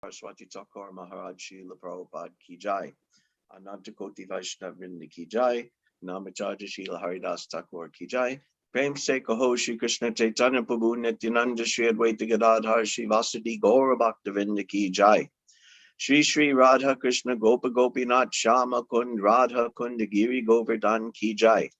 Saraswati Thakur Maharaj Srila Prabhupada Ki Jai. Ananta Koti Vaishnav Vrinda Ki Jai. Namacharya Srila Haridas Thakur Ki Jai. Prem Se Kaho Shri Krishna Chaitanya Prabhu Nityananda Shri Advaita Gadadhar Shri Vasudi Gaura Bhakta Vrinda Ki Jai. Shri Shri Radha Krishna Gopa Gopinath Shama Kund Radha Kund Giri Govardhan Ki Jai.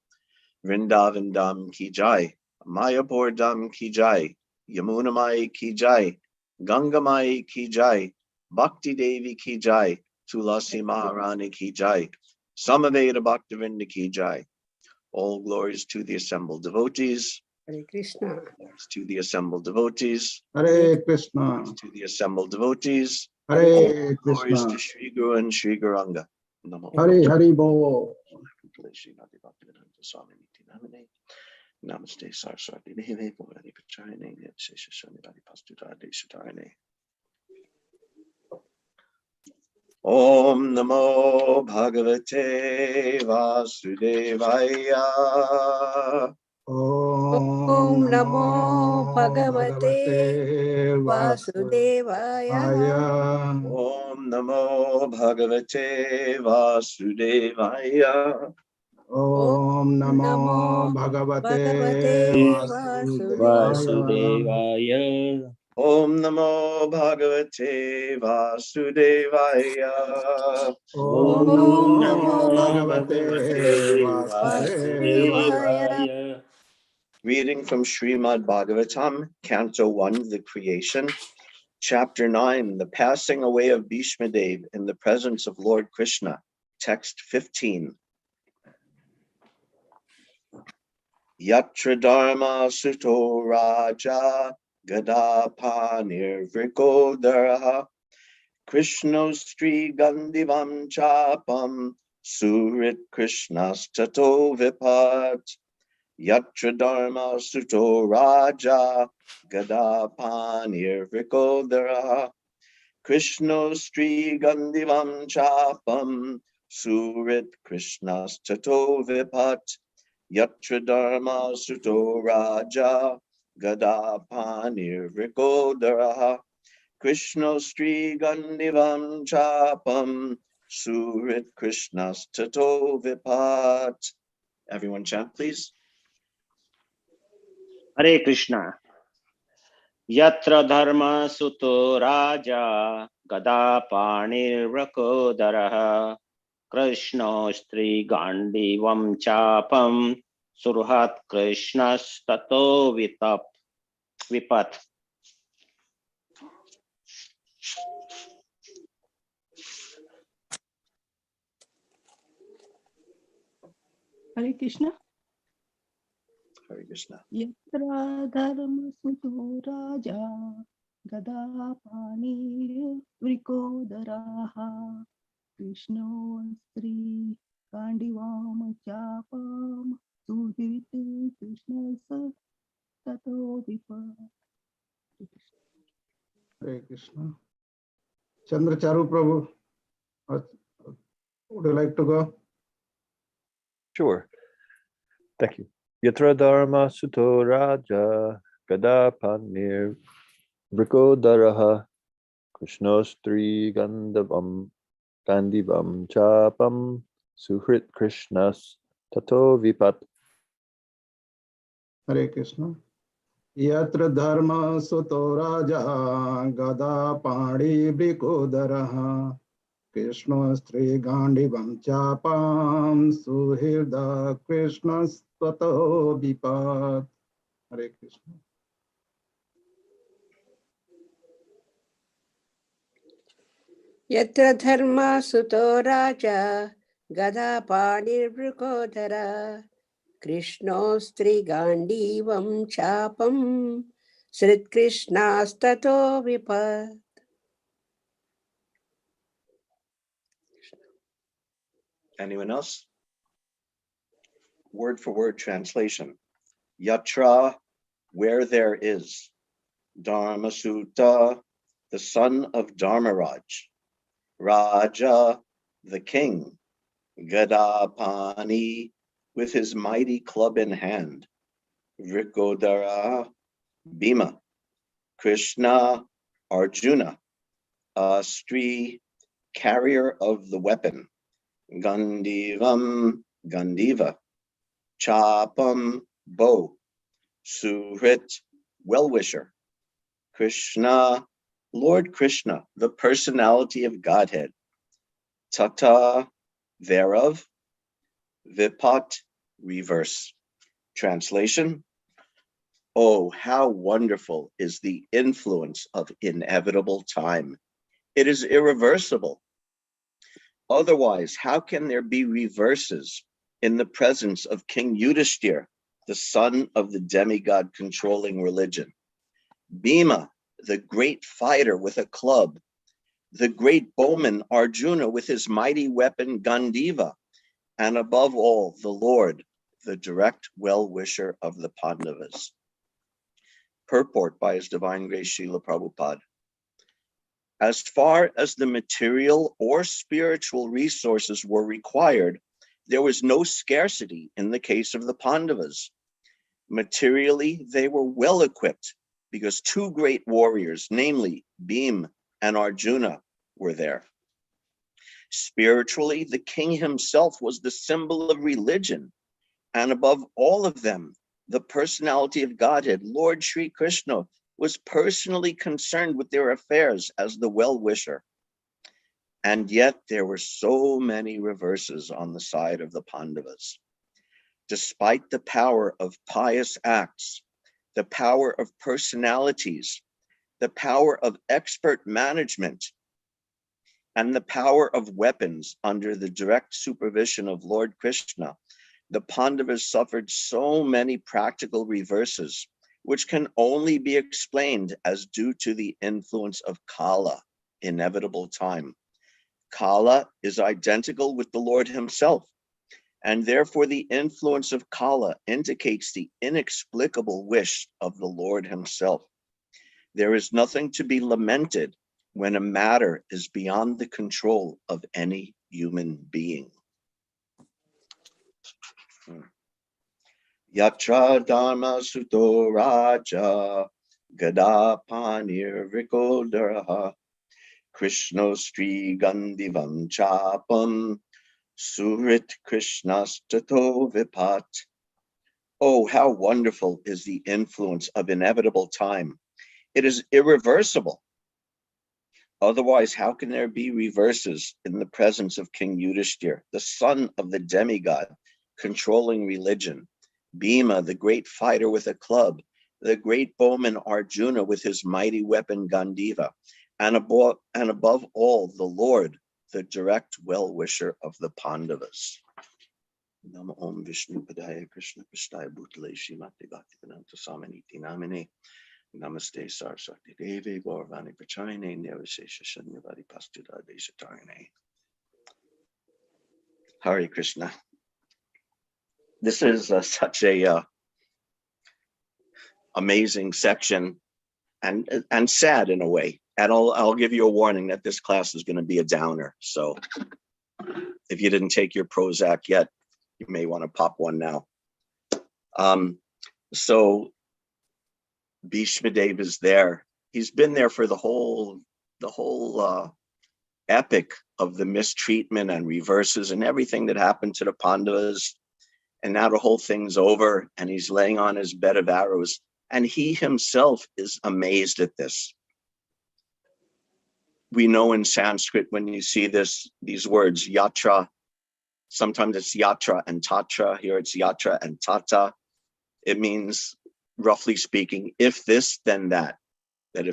Vrindavan Dham Ki Jai. Mayapur Dham Ki Jai. Yamuna Mai Ki Jai. Ganga Mai Ki Jai. Bhakti Devi Ki Jai. Tulasi Maharani Ki Jai. Samaveda Bhaktivinoda Ki Jai. All glories to the assembled devotees. Hare Krishna. To the assembled devotees. Hare Krishna. To the assembled devotees. Hare Glories Krishna. to Shri Guru and Shri Gauranga. Namo. Hare Hari Bo. Namaste Saraswati Devi Bhavani Pachayane Shesha Shanivadi Pastudade Shatarane. Om Namo Bhagavate Vasudevaya. Om Namo Bhagavate Vasudevaya. Om Namo Bhagavate Vasudevaya. Om Namo Bhagavate Vasudevaya. Om Namo Bhagavate Vasudevaya. Om Namo Bhagavate Vasudevaya. Reading from Srimad Bhagavatam, Canto 1, The Creation, Chapter 9, The Passing Away of Bhishmadev in the Presence of Lord Krishna, Text 15. Yatra Dharma Suto Raja Gadapanir Vrikodaraha Krishnostri Gandivam Chapam Surit Krishnas Tato Vipat. Yatra Dharma Suto Raja Gadapanir Vrikodaraha Krishnostri Gandivam Chapam Surit Krishnas Tato Vipat. Yatra Dharma Suto Raja Gadapanir Vrikodaraha Krishnostri Gandivam Chapam Surit Krishnas Tato Vipat. Everyone chant, please. Hare Krishna. Yatra dharma suto raja gadapanir vrakodaraha Krishnostri gandivam chapam surhat Krishnas tato vipat. Hare Krishna. Hare Krishna. Yatra dharma suto raja gadapani vrikodaraha Krishno Sri Kandivam Chapam Suhit Krishna Tato Vipa. Hare Krishna. Chandracharu Prabhu, would you like to go? Sure. Thank you. Yatra Dharma Suto Raja Gadapanir Vrikodaraha Krishnostri Gandivam Chapam Suhrit Krishnas Tato Vipat. Hare Krishna. Yatra Dharma Suto Raja Gadapani Vrikodaraha Krishnostri Gandivam Chapam Suhirda Krishnas Tato Vipat. Hare Krishna. Yatra Dharma Suto Raja Gadapanir Vrikodara Krishnostri Gandivam Chapam Srit Krishnas Tato Vipat. Anyone else? Word for word translation. Yatra, where there is. Dharma Sutta, the son of Dharmaraj. Raja, the king. Gadapani, with his mighty club in hand. Vrikodara, Bhima. Krishna, Arjuna. Stri, carrier of the weapon. Gandivam, Gandiva. Chapam, bow. Suhrit, well-wisher. Krishna, Lord Krishna, the personality of Godhead. Tata, thereof. Vipat, reverse. Translation: oh, how wonderful is the influence of inevitable time. It is irreversible. Otherwise, how can there be reverses in the presence of King Yudhishthira, the son of the demigod controlling religion? Bhima, the great fighter with a club. The great bowman Arjuna with his mighty weapon Gandiva. And above all, the Lord, the direct well-wisher of the Pandavas. Purport by His Divine Grace Srila Prabhupada. As far as the material or spiritual resources were required, there was no scarcity in the case of the Pandavas. Materially, they were well equipped because two great warriors, namely Bhima and Arjuna, were there. Spiritually, the king himself was the symbol of religion, and above all of them, the personality of Godhead, Lord Sri Krishna, was personally concerned with their affairs as the well-wisher. And yet there were so many reverses on the side of the Pandavas. Despite the power of pious acts, the power of personalities, the power of expert management, and the power of weapons under the direct supervision of Lord Krishna, the Pandavas suffered so many practical reverses, which can only be explained as due to the influence of Kala, inevitable time. Kala is identical with the Lord himself, and therefore the influence of Kala indicates the inexplicable wish of the Lord himself. There is nothing to be lamented when a matter is beyond the control of any human being. Yatra dharma suto raja gada panir rikodaraha Krishno stri gandivam chapam surit krishnastato vipat. Oh, how wonderful is the influence of inevitable time. It is irreversible. Otherwise, how can there be reverses in the presence of King Yudhishthira, the son of the demigod, controlling religion? Bhima, the great fighter with a club, the great bowman Arjuna with his mighty weapon Gandiva, and above all, the Lord, the direct well-wisher of the Pandavas. Namo Om Vishnu Padaya Krishna Prasthaya Bhutale Srimati Bhaktivedanta Swaminiti Namine Namaste Saraswati Devi Gauravani Prachayane Nirvishesha Shanyavadi Pastuda Deshatarane. Hare Krishna. This is such a amazing section and sad in a way. And I'll give you a warning that this class is going to be a downer. So if you didn't take your Prozac yet, you may want to pop one now. So Bhishmadev is there. He's been there for the whole epic of the mistreatment and reverses and everything that happened to the Pandavas. And now the whole thing's over and he's laying on his bed of arrows. And he himself is amazed at this. We know in Sanskrit, when you see these words, yatra, sometimes it's yatra and tatra, here it's yatra and tata. It means, roughly speaking, if this, then that. That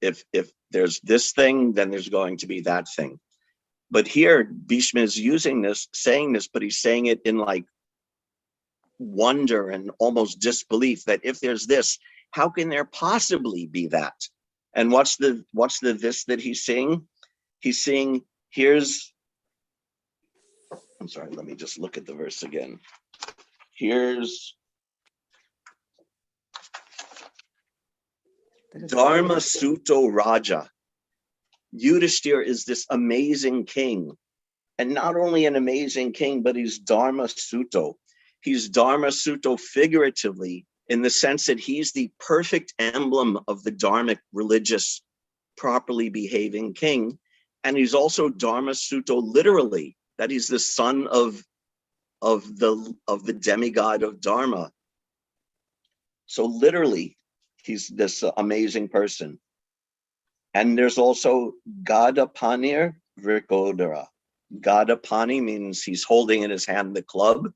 if there's this thing, then there's going to be that thing. But here, Bhishma is using this, saying this, but he's saying it in like wonder and almost disbelief that if there's this, how can there possibly be that? And what's the this that he's saying? He's saying, I'm sorry, let me just look at the verse again. Here's Dharma Suto Raja. Yudhishthira is this amazing king. And not only an amazing king, but he's Dharma Suto. He's Dharma Suto figuratively in the sense that he's the perfect emblem of the Dharmic religious properly behaving king. And he's also Dharma Suto literally, that he's the son of the demigod of Dharma. So literally, he's this amazing person. And there's also Gadapanir Vrikodara. Gadapani means he's holding in his hand the club.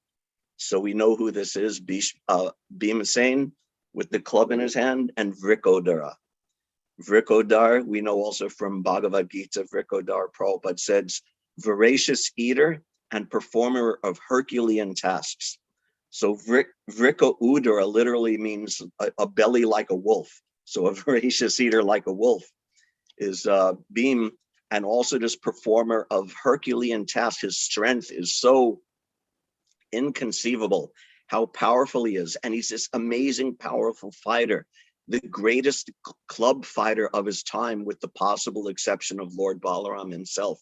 So we know who this is, Bhimasen with the club in his hand, and Vrikodara. Vrikodar, we know also from Bhagavad Gita, Vrikodar, Prabhupada says, voracious eater and performer of Herculean tasks. So Vriko Udara literally means a belly like a wolf. So a voracious eater like a wolf is Bhim, and also this performer of Herculean tasks. His strength is so inconceivable, how powerful he is. And he's this amazing, powerful fighter, the greatest club fighter of his time, with the possible exception of Lord Balaram himself.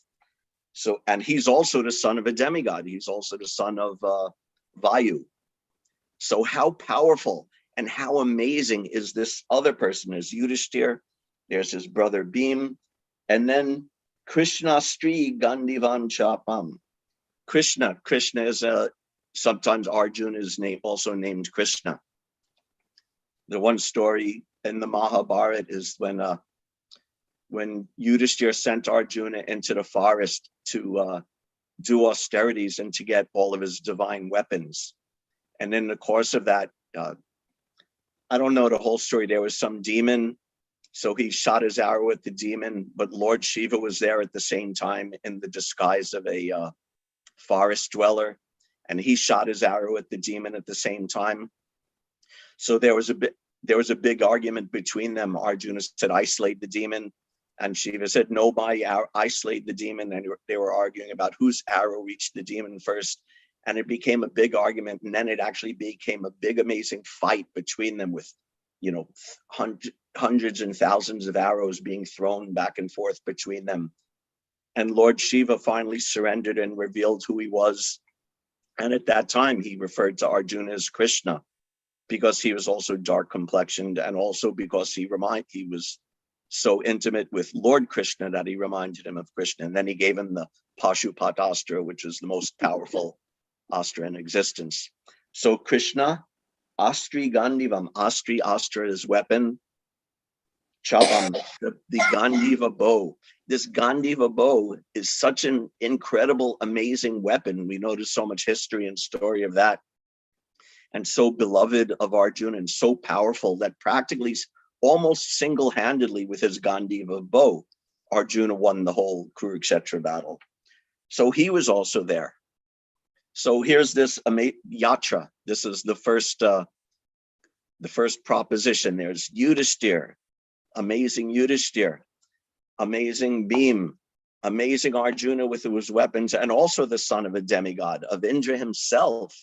So, and he's also the son of a demigod. He's also the son of Vayu. So how powerful and how amazing is this other person? Is Yudhishthir, there's his brother Bhim, and then Krishna Sri Gandivan Chapam. Krishna is sometimes Arjuna is also named Krishna. The one story in the Mahabharata is when Yudhishthir sent Arjuna into the forest to do austerities and to get all of his divine weapons. And in the course of that, I don't know the whole story. There was some demon, so he shot his arrow at the demon, but Lord Shiva was there at the same time in the disguise of a forest dweller, and he shot his arrow at the demon at the same time. So there was a big argument between them. Arjuna said, I slayed the demon. And Shiva said, no, I slayed the demon. And they were arguing about whose arrow reached the demon first. And it became a big argument. And then it actually became a big, amazing fight between them with, hundreds and thousands of arrows being thrown back and forth between them. And Lord Shiva finally surrendered and revealed who he was. And at that time, he referred to Arjuna as Krishna, because he was also dark complexioned, and also because he was so intimate with Lord Krishna that he reminded him of Krishna. And then he gave him the Pashupat Astra, which is the most powerful astra in existence. So Krishna, Astri Gandivam, Astri Astra is weapon, Chavam, the Gandiva bow. This Gandiva bow is such an incredible, amazing weapon. We know there's so much history and story of that, and so beloved of Arjuna, and so powerful that practically almost single-handedly with his Gandiva bow, Arjuna won the whole Kurukshetra battle. So he was also there. So here's this yatra. This is the first proposition. There's Yudhishthir, amazing Yudhishthir, amazing Bhim, amazing Arjuna with his weapons, and also the son of a demigod, of Indra himself.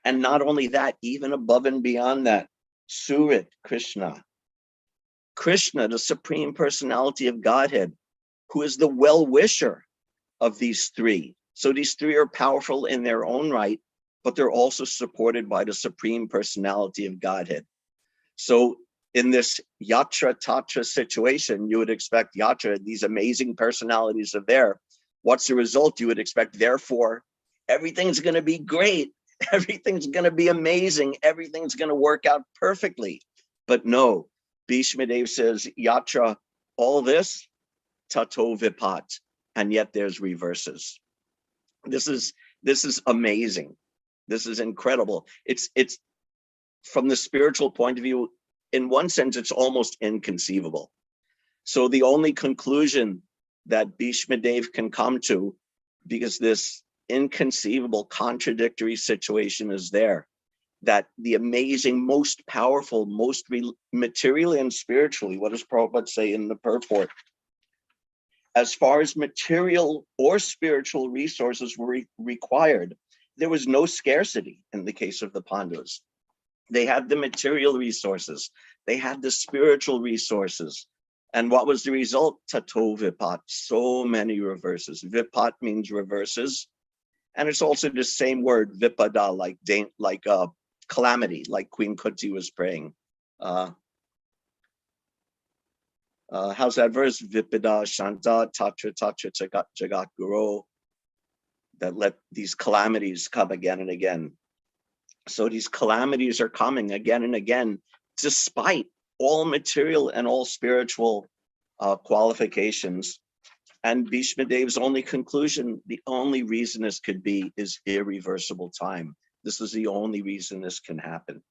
And not only that, even above and beyond that, Surit Krishna. Krishna, the Supreme Personality of Godhead, who is the well-wisher of these three. So these three are powerful in their own right, but they're also supported by the Supreme Personality of Godhead. So in this Yatra Tatra situation, you would expect Yatra, these amazing personalities are there. What's the result? You would expect, therefore, everything's going to be great. Everything's going to be amazing. Everything's going to work out perfectly. But no, Bhishmadev says, Yatra, all this, tato vipat, and yet there's reverses. This is amazing. This is incredible. It's from the spiritual point of view, in one sense, it's almost inconceivable. So the only conclusion that Bhishmadev can come to, because this inconceivable contradictory situation is there, that the amazing, most powerful, most materially and spiritually, what does Prabhupada say in the purport? As far as material or spiritual resources were required, there was no scarcity in the case of the Pandavas. They had the material resources, they had the spiritual resources. And what was the result? Tato vipat, so many reverses. Vipat means reverses. And it's also the same word, vipada, like calamity, like Queen Kuti was praying. How's that verse? Vipida Shanta Tatra Tatra Jagat Guru, that let these calamities come again and again. So these calamities are coming again and again, despite all material and all spiritual qualifications. And Bhishmadev's only conclusion, the only reason this could be is irreversible time. This is the only reason this can happen.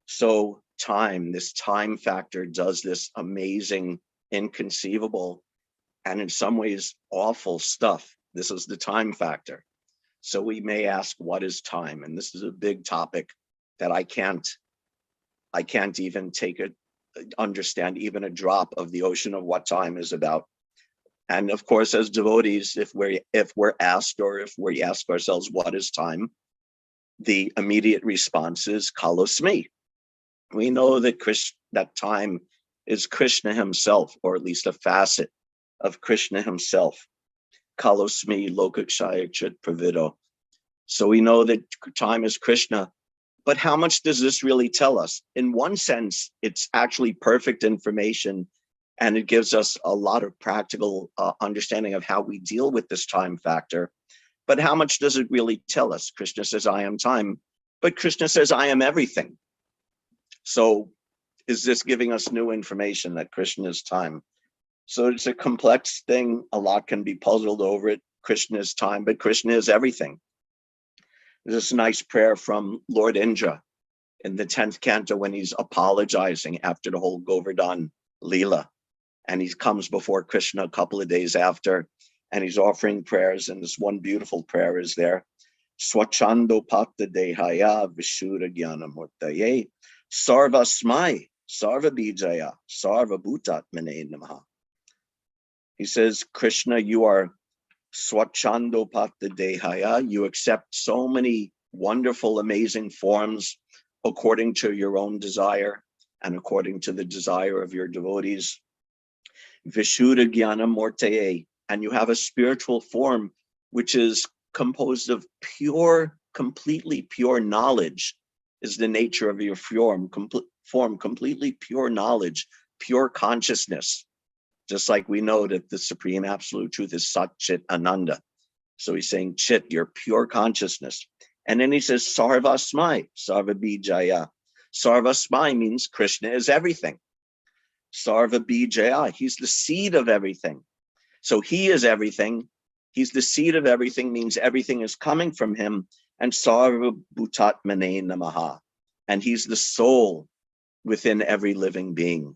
So time, this time factor does this amazing, inconceivable, and in some ways awful stuff. This is the time factor. So we may ask, what is time? And this is a big topic that I can't even understand even a drop of the ocean of what time is about. And of course, as devotees, if we're asked, or if we ask ourselves, what is time? The immediate response is kalosmi. We know that that time is Krishna himself, or at least a facet of Krishna himself. Kalosmi lokakshaya chit pravido. So we know that time is Krishna, but how much does this really tell us? In one sense, it's actually perfect information, and it gives us a lot of practical understanding of how we deal with this time factor. But how much does it really tell us? Krishna says, I am time, but Krishna says, I am everything. So is this giving us new information that Krishna is time? So it's a complex thing. A lot can be puzzled over it. Krishna is time, but Krishna is everything. There's this nice prayer from Lord Indra in the 10th canto when he's apologizing after the whole Govardhan Leela. And he comes before Krishna a couple of days after, and he's offering prayers. And this one beautiful prayer is there. Swachando Patta Dehaya Vishura Jnana Murtaye Sarva Smai Sarva Bijaya Sarva Bhutatmane Namaha. He says, Krishna, you are Swachando Patta Dehaya. You accept so many wonderful, amazing forms according to your own desire and according to the desire of your devotees. Vishuddha Jnana Murtaye, and you have a spiritual form which is composed of pure, completely pure knowledge, is the nature of your form, completely pure knowledge, pure consciousness. Just like we know that the supreme absolute truth is Sat Chit Ananda. So he's saying Chit, your pure consciousness. And then he says Sarva Smai, Sarva Bijaya. Sarva Smai means Krishna is everything. Sarva Bijaya, he's the seed of everything. So he is everything. He's the seed of everything, means everything is coming from him. And Sarva Bhutatmane Namaha. And he's the soul within every living being.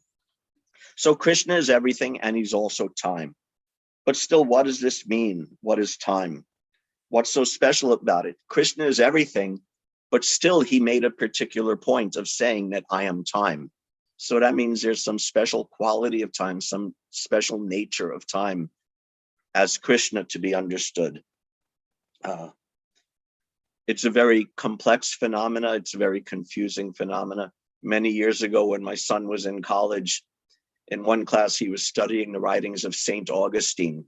So Krishna is everything, and he's also time. But still, what does this mean? What is time? What's so special about it? Krishna is everything, but still he made a particular point of saying that I am time. So that means there's some special quality of time, some special nature of time as Krishna to be understood. It's a very complex phenomena. It's a very confusing phenomena. Many years ago, when my son was in college, in one class, he was studying the writings of St. Augustine.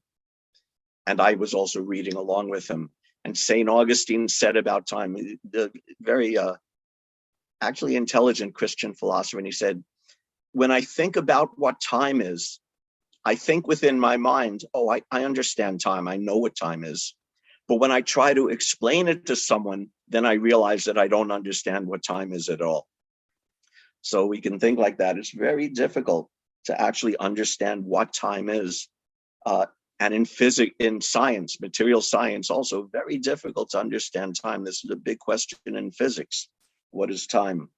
And I was also reading along with him. And St. Augustine said about time, the very actually intelligent Christian philosopher, and he said, when I think about what time is, I think within my mind, oh, I understand time. I know what time is. But when I try to explain it to someone, then I realize that I don't understand what time is at all. So we can think like that. It's very difficult to actually understand what time is. And in physics, in science, material science, also very difficult to understand time. This is a big question in physics. What is time?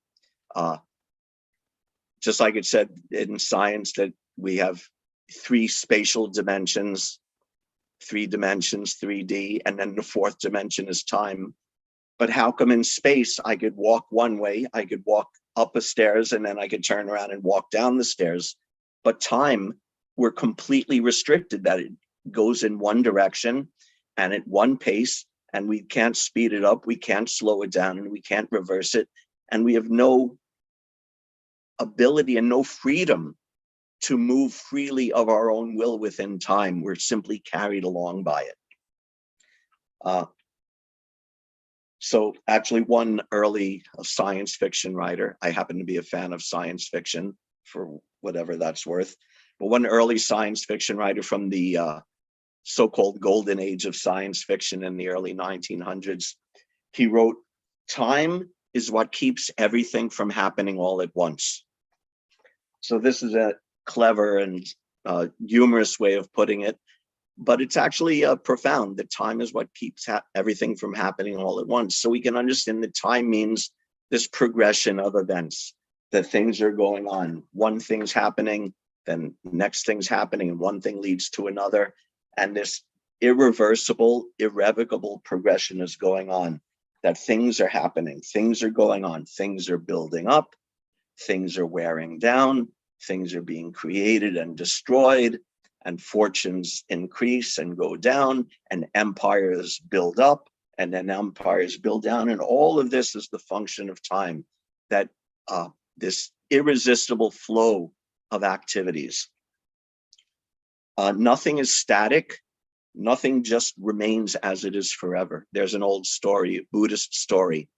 Just like it said in science that we have 3 spatial dimensions, 3 dimensions, 3D, and then the 4th dimension is time. But how come in space I could walk one way, I could walk up a stairs, and then I could turn around and walk down the stairs? But time, we're completely restricted, that it goes in one direction and at one pace, and we can't speed it up, we can't slow it down, and we can't reverse it. And we have no ability and no freedom to move freely of our own will within time. We're simply carried along by it. So actually one early science fiction writer, I happen to be a fan of science fiction for whatever that's worth. But one early science fiction writer from the so-called golden age of science fiction in the early 1900s, he wrote, "Time is what keeps everything from happening all at once." So this is a clever and humorous way of putting it, but it's actually profound that time is what keeps everything from happening all at once. So we can understand that time means this progression of events, that things are going on. One thing's happening, then next thing's happening, and one thing leads to another. And this irreversible, irrevocable progression is going on, that things are happening, things are going on, things are building up, things are wearing down, things are being created and destroyed, and fortunes increase and go down, and empires build up, and then empires build down. And all of this is the function of time, that this irresistible flow of activities. Nothing is static. Nothing just remains as it is forever. There's an old story, Buddhist story,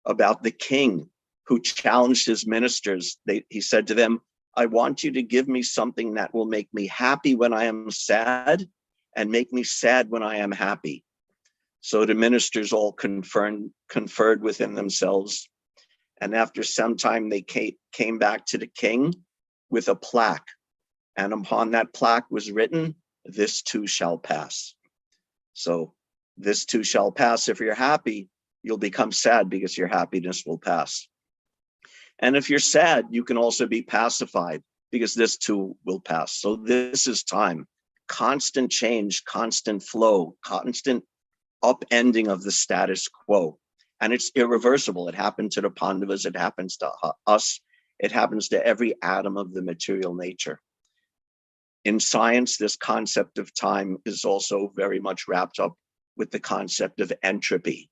about the king who challenged his ministers. He said to them, "I want you to give me something that will make me happy when I am sad and make me sad when I am happy." So the ministers all conferred within themselves. And after some time, they came back to the king with a plaque. And upon that plaque was written, "This too shall pass." So this too shall pass. If you're happy, you'll become sad because your happiness will pass. And if you're sad, you can also be pacified because this too will pass. So this is time, constant change, constant flow, constant upending of the status quo. And it's irreversible. It happened to the Pandavas, it happens to us, it happens to every atom of the material nature. In science, this concept of time is also very much wrapped up with the concept of entropy.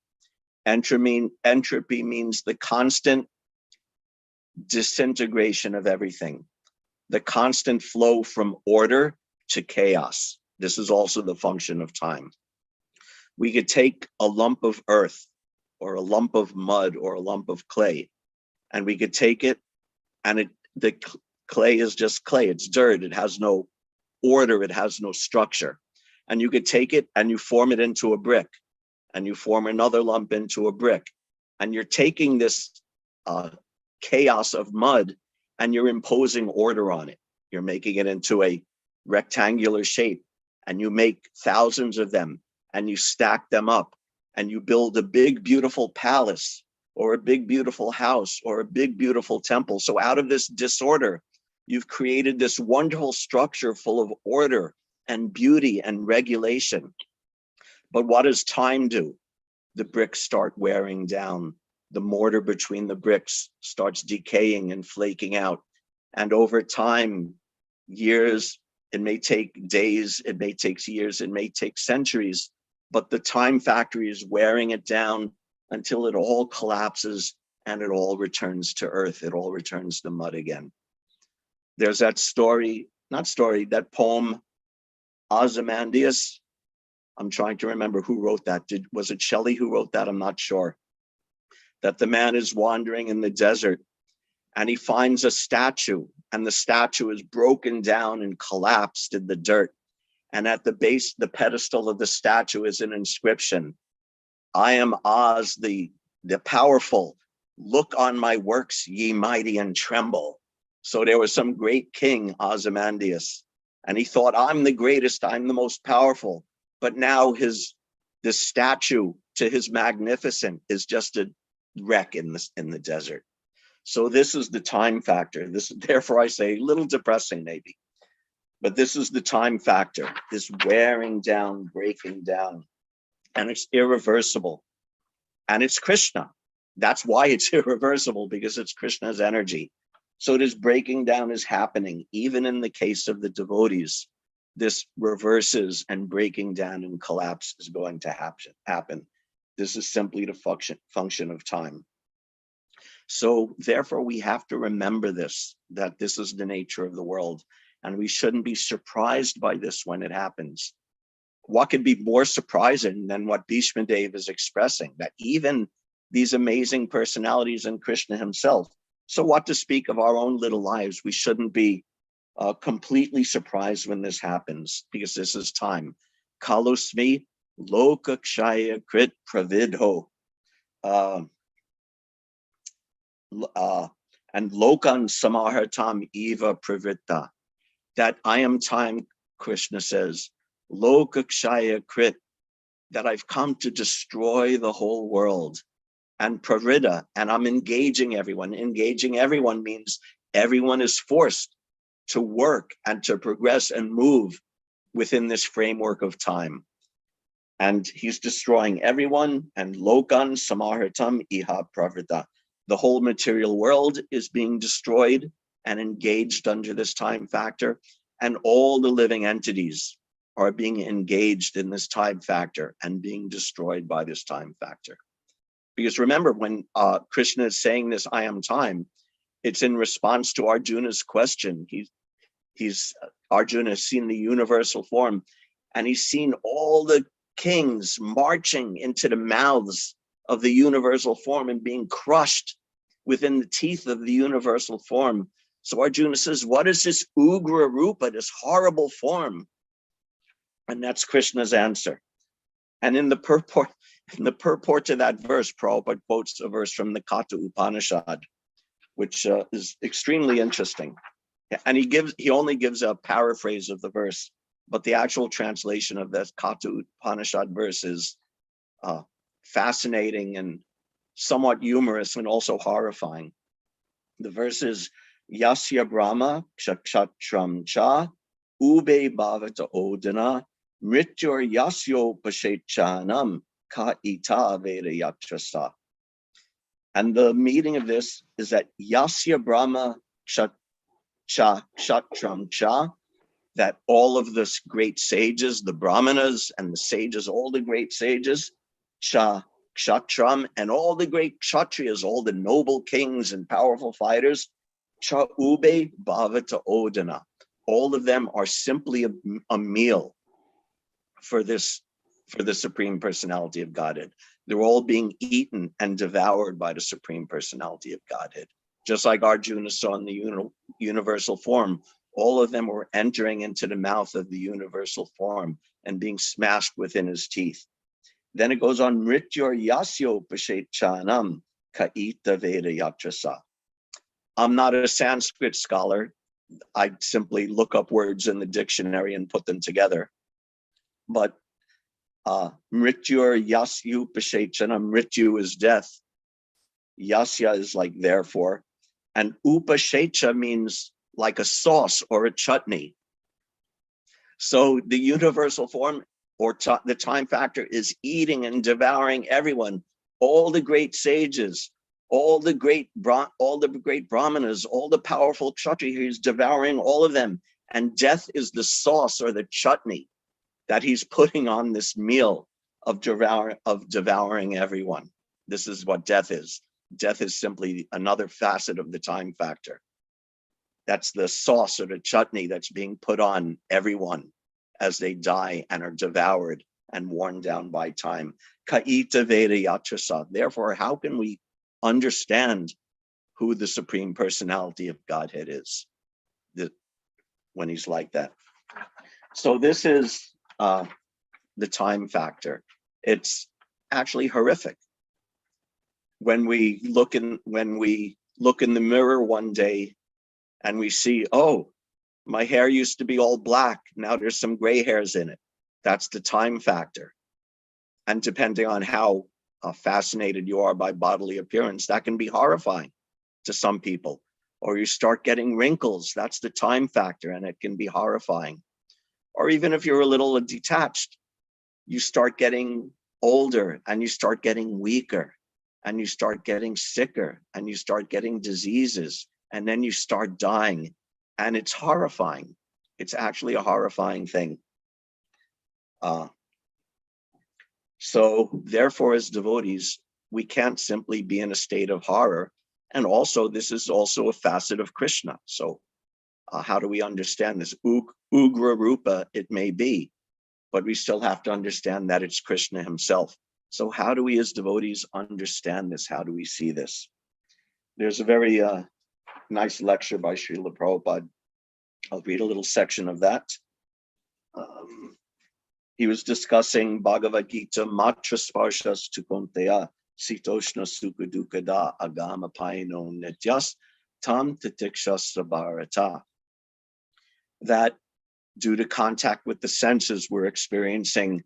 Entropy means the constant disintegration of everything, the constant flow from order to chaos. This is also the function of time. We could take a lump of earth or a lump of mud or a lump of clay, and we could take it, and the clay is just clay. It's dirt. It has no order. It has no structure. And you could take it and you form it into a brick, and you form another lump into a brick, and you're taking this chaos of mud and you're imposing order on it. You're making it into a rectangular shape, and you make thousands of them and you stack them up, and you build a big, beautiful palace or a big, beautiful house or a big, beautiful temple. So out of this disorder, you've created this wonderful structure full of order and beauty and regulation. But what does time do? The bricks start wearing down. The mortar between the bricks starts decaying and flaking out. And over time, years, it may take days, it may take years, it may take centuries, but the time factory is wearing it down until it all collapses and it all returns to earth. It all returns to mud again. There's that that poem, Ozymandias. I'm trying to remember who wrote that. Was it Shelley who wrote that? I'm not sure. That the man is wandering in the desert and he finds a statue, and the statue is broken down and collapsed in the dirt. And at the base, the pedestal of the statue is an inscription: "I am Oz, the powerful. Look on my works, ye mighty, and tremble." So there was some great king, Ozymandias, and he thought, "I'm the greatest, I'm the most powerful." But now this statue to his magnificent is just a wreck in the desert. So this is the time factor. Therefore I say, a little depressing maybe, but this is the time factor, this wearing down, breaking down, and it's irreversible. And it's Krishna. That's why it's irreversible, because it's Krishna's energy. So this breaking down is happening, even in the case of the devotees. This reverses and breaking down and collapse is going to happen. This is simply the function of time. So therefore we have to remember this, that this is the nature of the world, and we shouldn't be surprised by this when it happens. What could be more surprising than what Bhishmadev is expressing, that even these amazing personalities and Krishna himself. So what to speak of our own little lives? We shouldn't be completely surprised when this happens, because this is time. Kalosmi lokakshaya krit pravidho. And lokan samahartam eva pravritta. That I am time, Krishna says, lokakshaya krit, that I've come to destroy the whole world. And pravritta, and I'm engaging everyone. Engaging everyone means everyone is forced to work and to progress and move within this framework of time. And he's destroying everyone, and lokan samahartam iha pravrita. The whole material world is being destroyed and engaged under this time factor, and all the living entities are being engaged in this time factor and being destroyed by this time factor. Because remember, when Krishna is saying this, I am time, it's in response to Arjuna's question. Arjuna has seen the universal form, and he's seen all the kings marching into the mouths of the universal form and being crushed within the teeth of the universal form. So Arjuna says, what is this ugra rupa, this horrible form? And that's Krishna's answer. And in the purport to that verse, Prabhupada quotes a verse from the Katha Upanishad, which is extremely interesting. And he only gives a paraphrase of the verse, but the actual translation of that Katha Upanishad verse is fascinating and somewhat humorous and also horrifying. The verse is Yasya Brahma Kshakshatram Cha Ube Bhavata Odana Mrityur Yasyo Pashetchanam Ka Ita Veda Yatrasa. And the meaning of this is that Yasya Brahma Kshatram Cha, that all of the great sages, the Brahmanas and the sages, all the great sages, Kshatram, and all the great Kshatriyas, all the noble kings and powerful fighters, Cha Ube Bhavata Odana. All of them are simply a meal for the Supreme Personality of Godhead. They're all being eaten and devoured by the Supreme Personality of Godhead. Just like Arjuna saw in the universal form, all of them were entering into the mouth of the universal form and being smashed within his teeth. Then it goes on, Mrityur Yasyo Pashetchanam Kaita Veda Yatrasa. I'm not a Sanskrit scholar. I simply look up words in the dictionary and put them together. But Mrityur Yasyu Pashetchanam, Mrityu is death. Yasya is like therefore. And Upashecha means like a sauce or a chutney. So the universal form or the time factor is eating and devouring everyone, all the great sages, all the great brahmanas, all the powerful kshatriyas. He's devouring all of them, and death is the sauce or the chutney that he's putting on this meal of devouring everyone. This is what death is. Death is simply another facet of the time factor. That's the sauce or the chutney that's being put on everyone as they die and are devoured and worn down by time. Kaita Veda Yatrasa. Therefore, how can we understand who the Supreme Personality of Godhead is when he's like that? So this is the time factor. It's actually horrific. When we look in the mirror one day and we see, oh, my hair used to be all black, now there's some gray hairs in it. That's the time factor. And depending on how fascinated you are by bodily appearance, that can be horrifying to some people. Or you start getting wrinkles, that's the time factor, and it can be horrifying. Or even if you're a little detached, you start getting older and you start getting weaker and you start getting sicker and you start getting diseases and then you start dying. And it's horrifying. It's actually a horrifying thing. So therefore, as devotees, we can't simply be in a state of horror. And also, this is also a facet of Krishna. So how do we understand this? Ugra Rupa, it may be, but we still have to understand that it's Krishna himself. So how do we as devotees understand this? How do we see this? There's a very nice lecture by Srila Prabhupada I'll read a little section of that. He was discussing Bhagavad Gita, Matra Sparshas Tukonteya, Sitoshna Sukadukada Agama Paino Nityas, Tam Titikshas Bharata. That due to contact with the senses, we're experiencing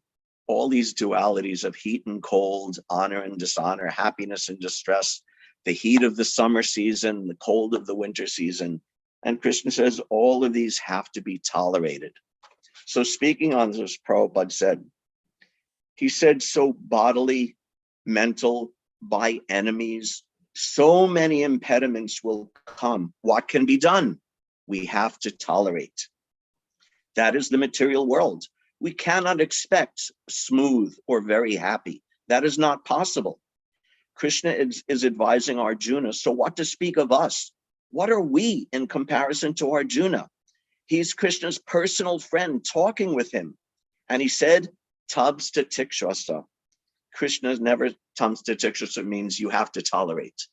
all these dualities of heat and cold, honor and dishonor, happiness and distress, the heat of the summer season, the cold of the winter season. And Krishna says all of these have to be tolerated. So speaking on this, Prabhupada said, he said, so bodily, mental, by enemies, so many impediments will come. What can be done? We have to tolerate. That is the material world. We cannot expect smooth or very happy. That is not possible. Krishna is advising Arjuna, so what to speak of us? What are we in comparison to Arjuna? He's Krishna's personal friend talking with him. And he said, Tabsta Tikshasa. Krishna never, Tabsta Tikshasa means you have to tolerate.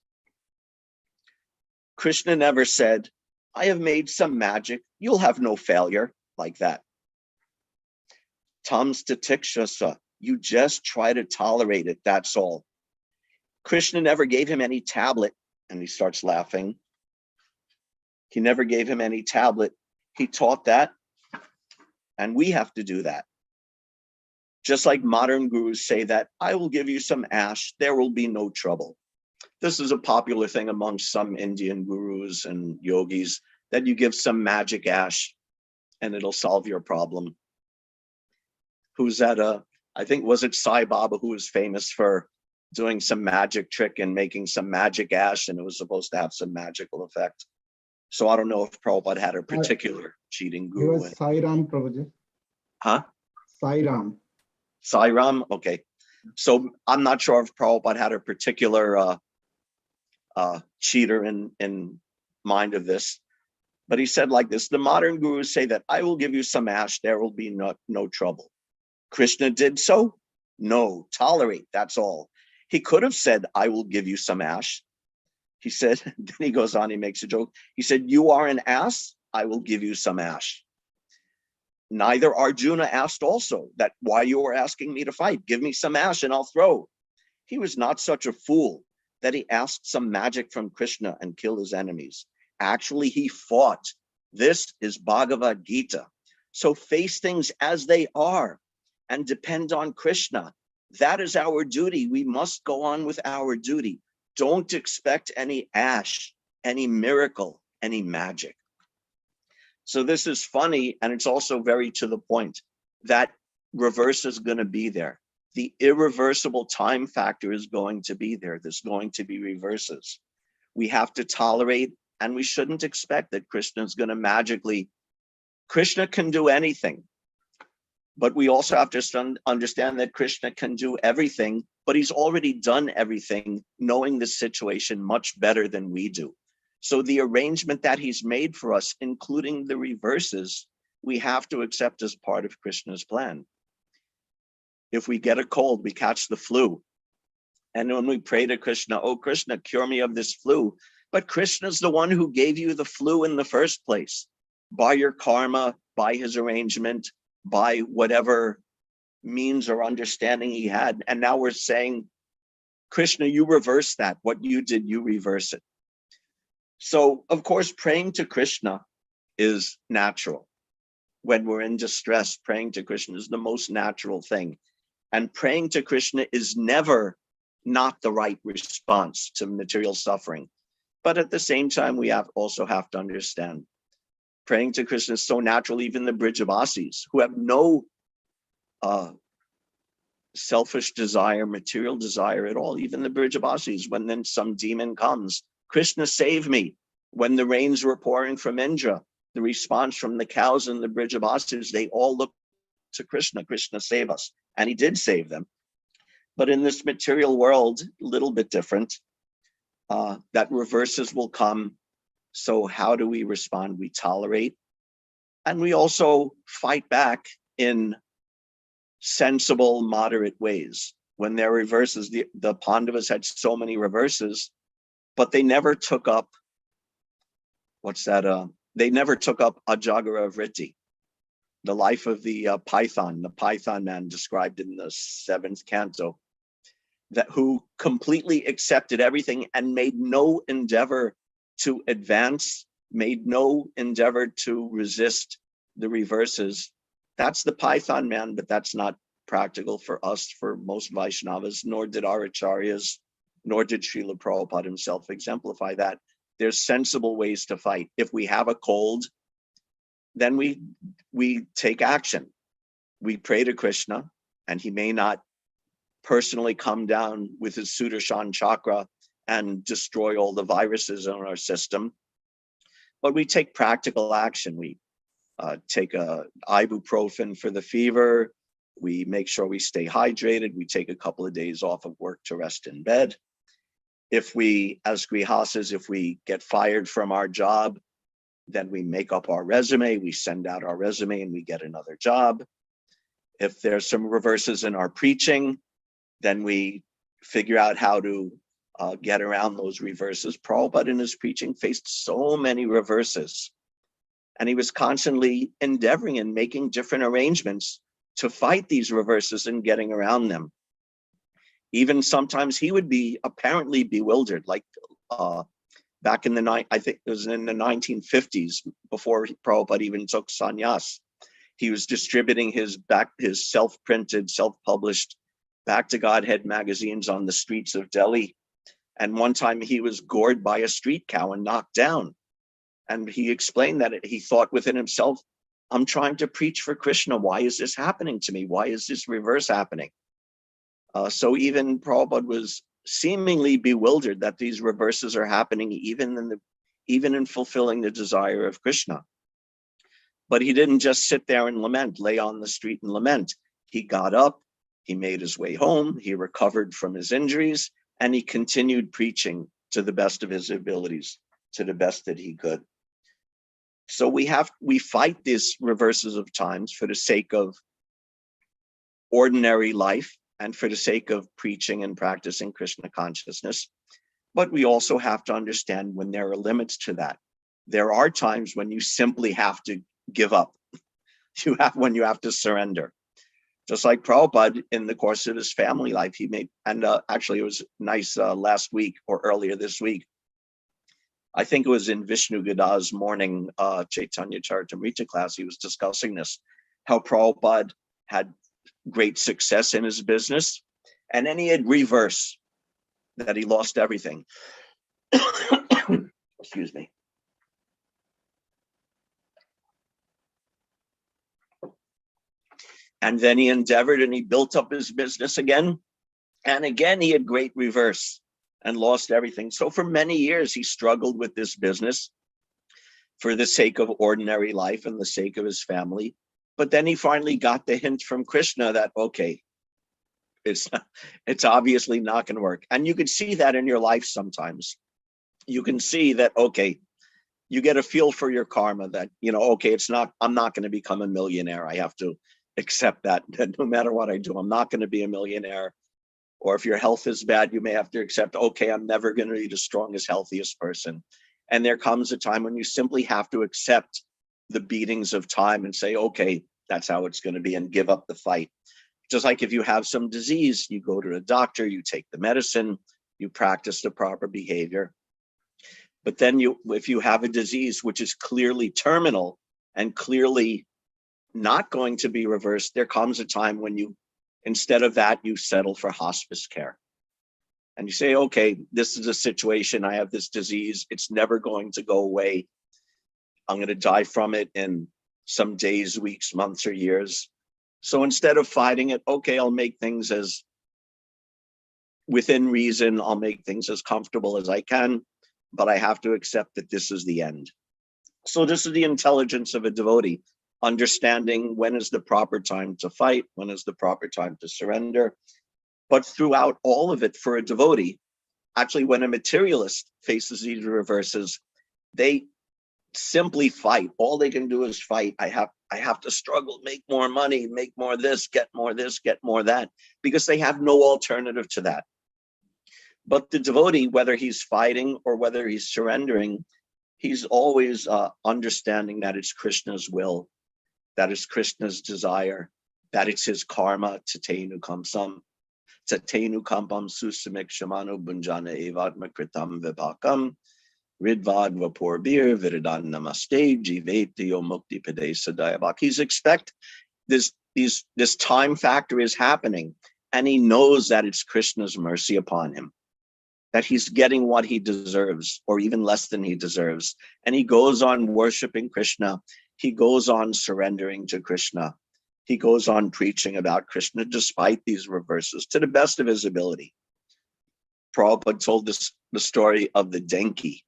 Krishna never said, I have made some magic, you'll have no failure, like that. Tabsta Tikshasa, you just try to tolerate it, that's all. Krishna never gave him any tablet, and he starts laughing. He never gave him any tablet. He taught that, and we have to do that. Just like modern gurus say that, I will give you some ash, there will be no trouble. This is a popular thing among some Indian gurus and yogis, that you give some magic ash and it'll solve your problem. Who's that? I think, was it Sai Baba who was famous for doing some magic trick and making some magic ash, and it was supposed to have some magical effect. So I don't know if Prabhupada had a particular cheating guru. He was Sai Ram Prabhuji. Huh? Sai Ram. Sai Ram, okay. So I'm not sure if Prabhupada had a particular cheater in mind of this, but he said like this, the modern gurus say that I will give you some ash, there will be no trouble. Krishna did so? No, tolerate, that's all. He could have said, I will give you some ash. He said, then he goes on, he makes a joke. He said, you are an ass, I will give you some ash. Neither Arjuna asked also that why you are asking me to fight, give me some ash and I'll throw. He was not such a fool that he asked some magic from Krishna and killed his enemies. Actually, he fought. This is Bhagavad Gita. So face things as they are and depend on Krishna. That is our duty. We must go on with our duty. Don't expect any ash, any miracle, any magic. So this is funny, and it's also very to the point. That reverse is going to be there. The irreversible time factor is going to be there. There's going to be reverses. We have to tolerate, and we shouldn't expect that Krishna is going to magically. Krishna can do anything, but we also have to understand that Krishna can do everything, but he's already done everything, knowing the situation much better than we do. So the arrangement that he's made for us, including the reverses, we have to accept as part of Krishna's plan. If we get a cold, we catch the flu. And when we pray to Krishna, oh Krishna, cure me of this flu. But Krishna's the one who gave you the flu in the first place. By your karma, by his arrangement, by whatever means or understanding he had. And now we're saying, Krishna, you reverse that. What you did, you reverse it. So, of course, praying to Krishna is natural. When we're in distress, praying to Krishna is the most natural thing. And praying to Krishna is never not the right response to material suffering. But at the same time, we also have to understand, praying to Krishna is so natural. Even the Brijabasis, who have no selfish desire, material desire at all, even the Brijabasis, when then some demon comes, Krishna, save me. When the rains were pouring from Indra, the response from the cows and the Brijabasis, they all looked to Krishna, Krishna, save us. And he did save them. But in this material world, a little bit different, that reverses will come. So how do we respond? We tolerate. And we also fight back in sensible, moderate ways. When there are reverses, the Pandavas had so many reverses, but they never took up, what's that, they never took up Ajagara Vritti, the life of the Python man described in the 7th canto, that who completely accepted everything and made no endeavor to advance, made no endeavor to resist the reverses. That's the Python man, but that's not practical for us, for most Vaishnavas, nor did our acharyas, nor did Srila Prabhupada himself exemplify that. There's sensible ways to fight. If we have a cold, then we take action. We pray to Krishna, and he may not personally come down with his Sudarshan chakra and destroy all the viruses in our system, but we take practical action. We take a ibuprofen for the fever. We make sure we stay hydrated. We take a couple of days off of work to rest in bed. If we, as grihasas, if we get fired from our job, then we make up our resume, we send out our resume and we get another job. If there's some reverses in our preaching, then we figure out how to get around those reverses. Prabhupada in his preaching faced so many reverses, and he was constantly endeavoring and making different arrangements to fight these reverses and getting around them. Even sometimes he would be apparently bewildered, like back in I think it was in the 1950s, before Prabhupada even took sannyas. He was distributing his self-printed, self-published Back to Godhead magazines on the streets of Delhi. And one time he was gored by a street cow and knocked down. And he explained that he thought within himself, I'm trying to preach for Krishna. Why is this happening to me? Why is this reverse happening? So even Prabhupada was seemingly bewildered that these reverses are happening even in fulfilling the desire of Krishna. But he didn't just sit there and lament, lay on the street and lament. He got up, he made his way home, he recovered from his injuries, and he continued preaching to the best of his abilities, to the best that he could. So we fight these reverses of times for the sake of ordinary life and for the sake of preaching and practicing Krishna consciousness. But we also have to understand when there are limits to that. There are times when you simply have to give up. When you have to surrender. Just like Prabhupada in the course of his family life, he made, and actually it was nice last week or earlier this week, I think it was in Vishnu Gada's morning Chaitanya Charitamrita class, he was discussing this, how Prabhupada had great success in his business, and then he had reverse, that he lost everything. Excuse me. And then he endeavored and he built up his business again. And again, he had great reverse and lost everything. So for many years, he struggled with this business for the sake of ordinary life and the sake of his family. But then he finally got the hint from Krishna that, okay, it's obviously not going to work. And you could see that in your life sometimes. You can see that, okay, you get a feel for your karma that, okay, I'm not going to become a millionaire. I have to accept that no matter what I do, I'm not going to be a millionaire. Or if your health is bad, you may have to accept, okay, I'm never going to be the strongest, healthiest person. And there comes a time when you simply have to accept the beatings of time and say, okay, that's how it's going to be, and give up the fight. Just like if you have some disease, you go to a doctor, you take the medicine, you practice the proper behavior. But then if you have a disease which is clearly terminal and clearly not going to be reversed, there comes a time when instead of that, you settle for hospice care. And you say, okay, this is a situation, I have this disease, it's never going to go away. I'm going to die from it in some days, weeks, months, or years. So instead of fighting it, okay, I'll make things as within reason, I'll make things as comfortable as I can, but I have to accept that this is the end. So this is the intelligence of a devotee, understanding when is the proper time to fight, when is the proper time to surrender. But throughout all of it, for a devotee, actually when a materialist faces these reverses, they simply fight. All they can do is fight. I have to struggle, make more money, make more this, get more that, because they have no alternative to that. But the devotee, whether he's fighting or whether he's surrendering, he's always understanding that it's Krishna's will, that it's Krishna's desire, that it's his karma, tatenu kampam susamik shamano bunjana evatma kritam vipakam, ridvad vaporbir viridan namaste jivetyo mukti padesa dayabak. He's expect this time factor is happening, and he knows that it's Krishna's mercy upon him, that he's getting what he deserves, or even less than he deserves. And he goes on worshiping Krishna. He goes on surrendering to Krishna. He goes on preaching about Krishna despite these reverses to the best of his ability. Prabhupada told the story of the Denki.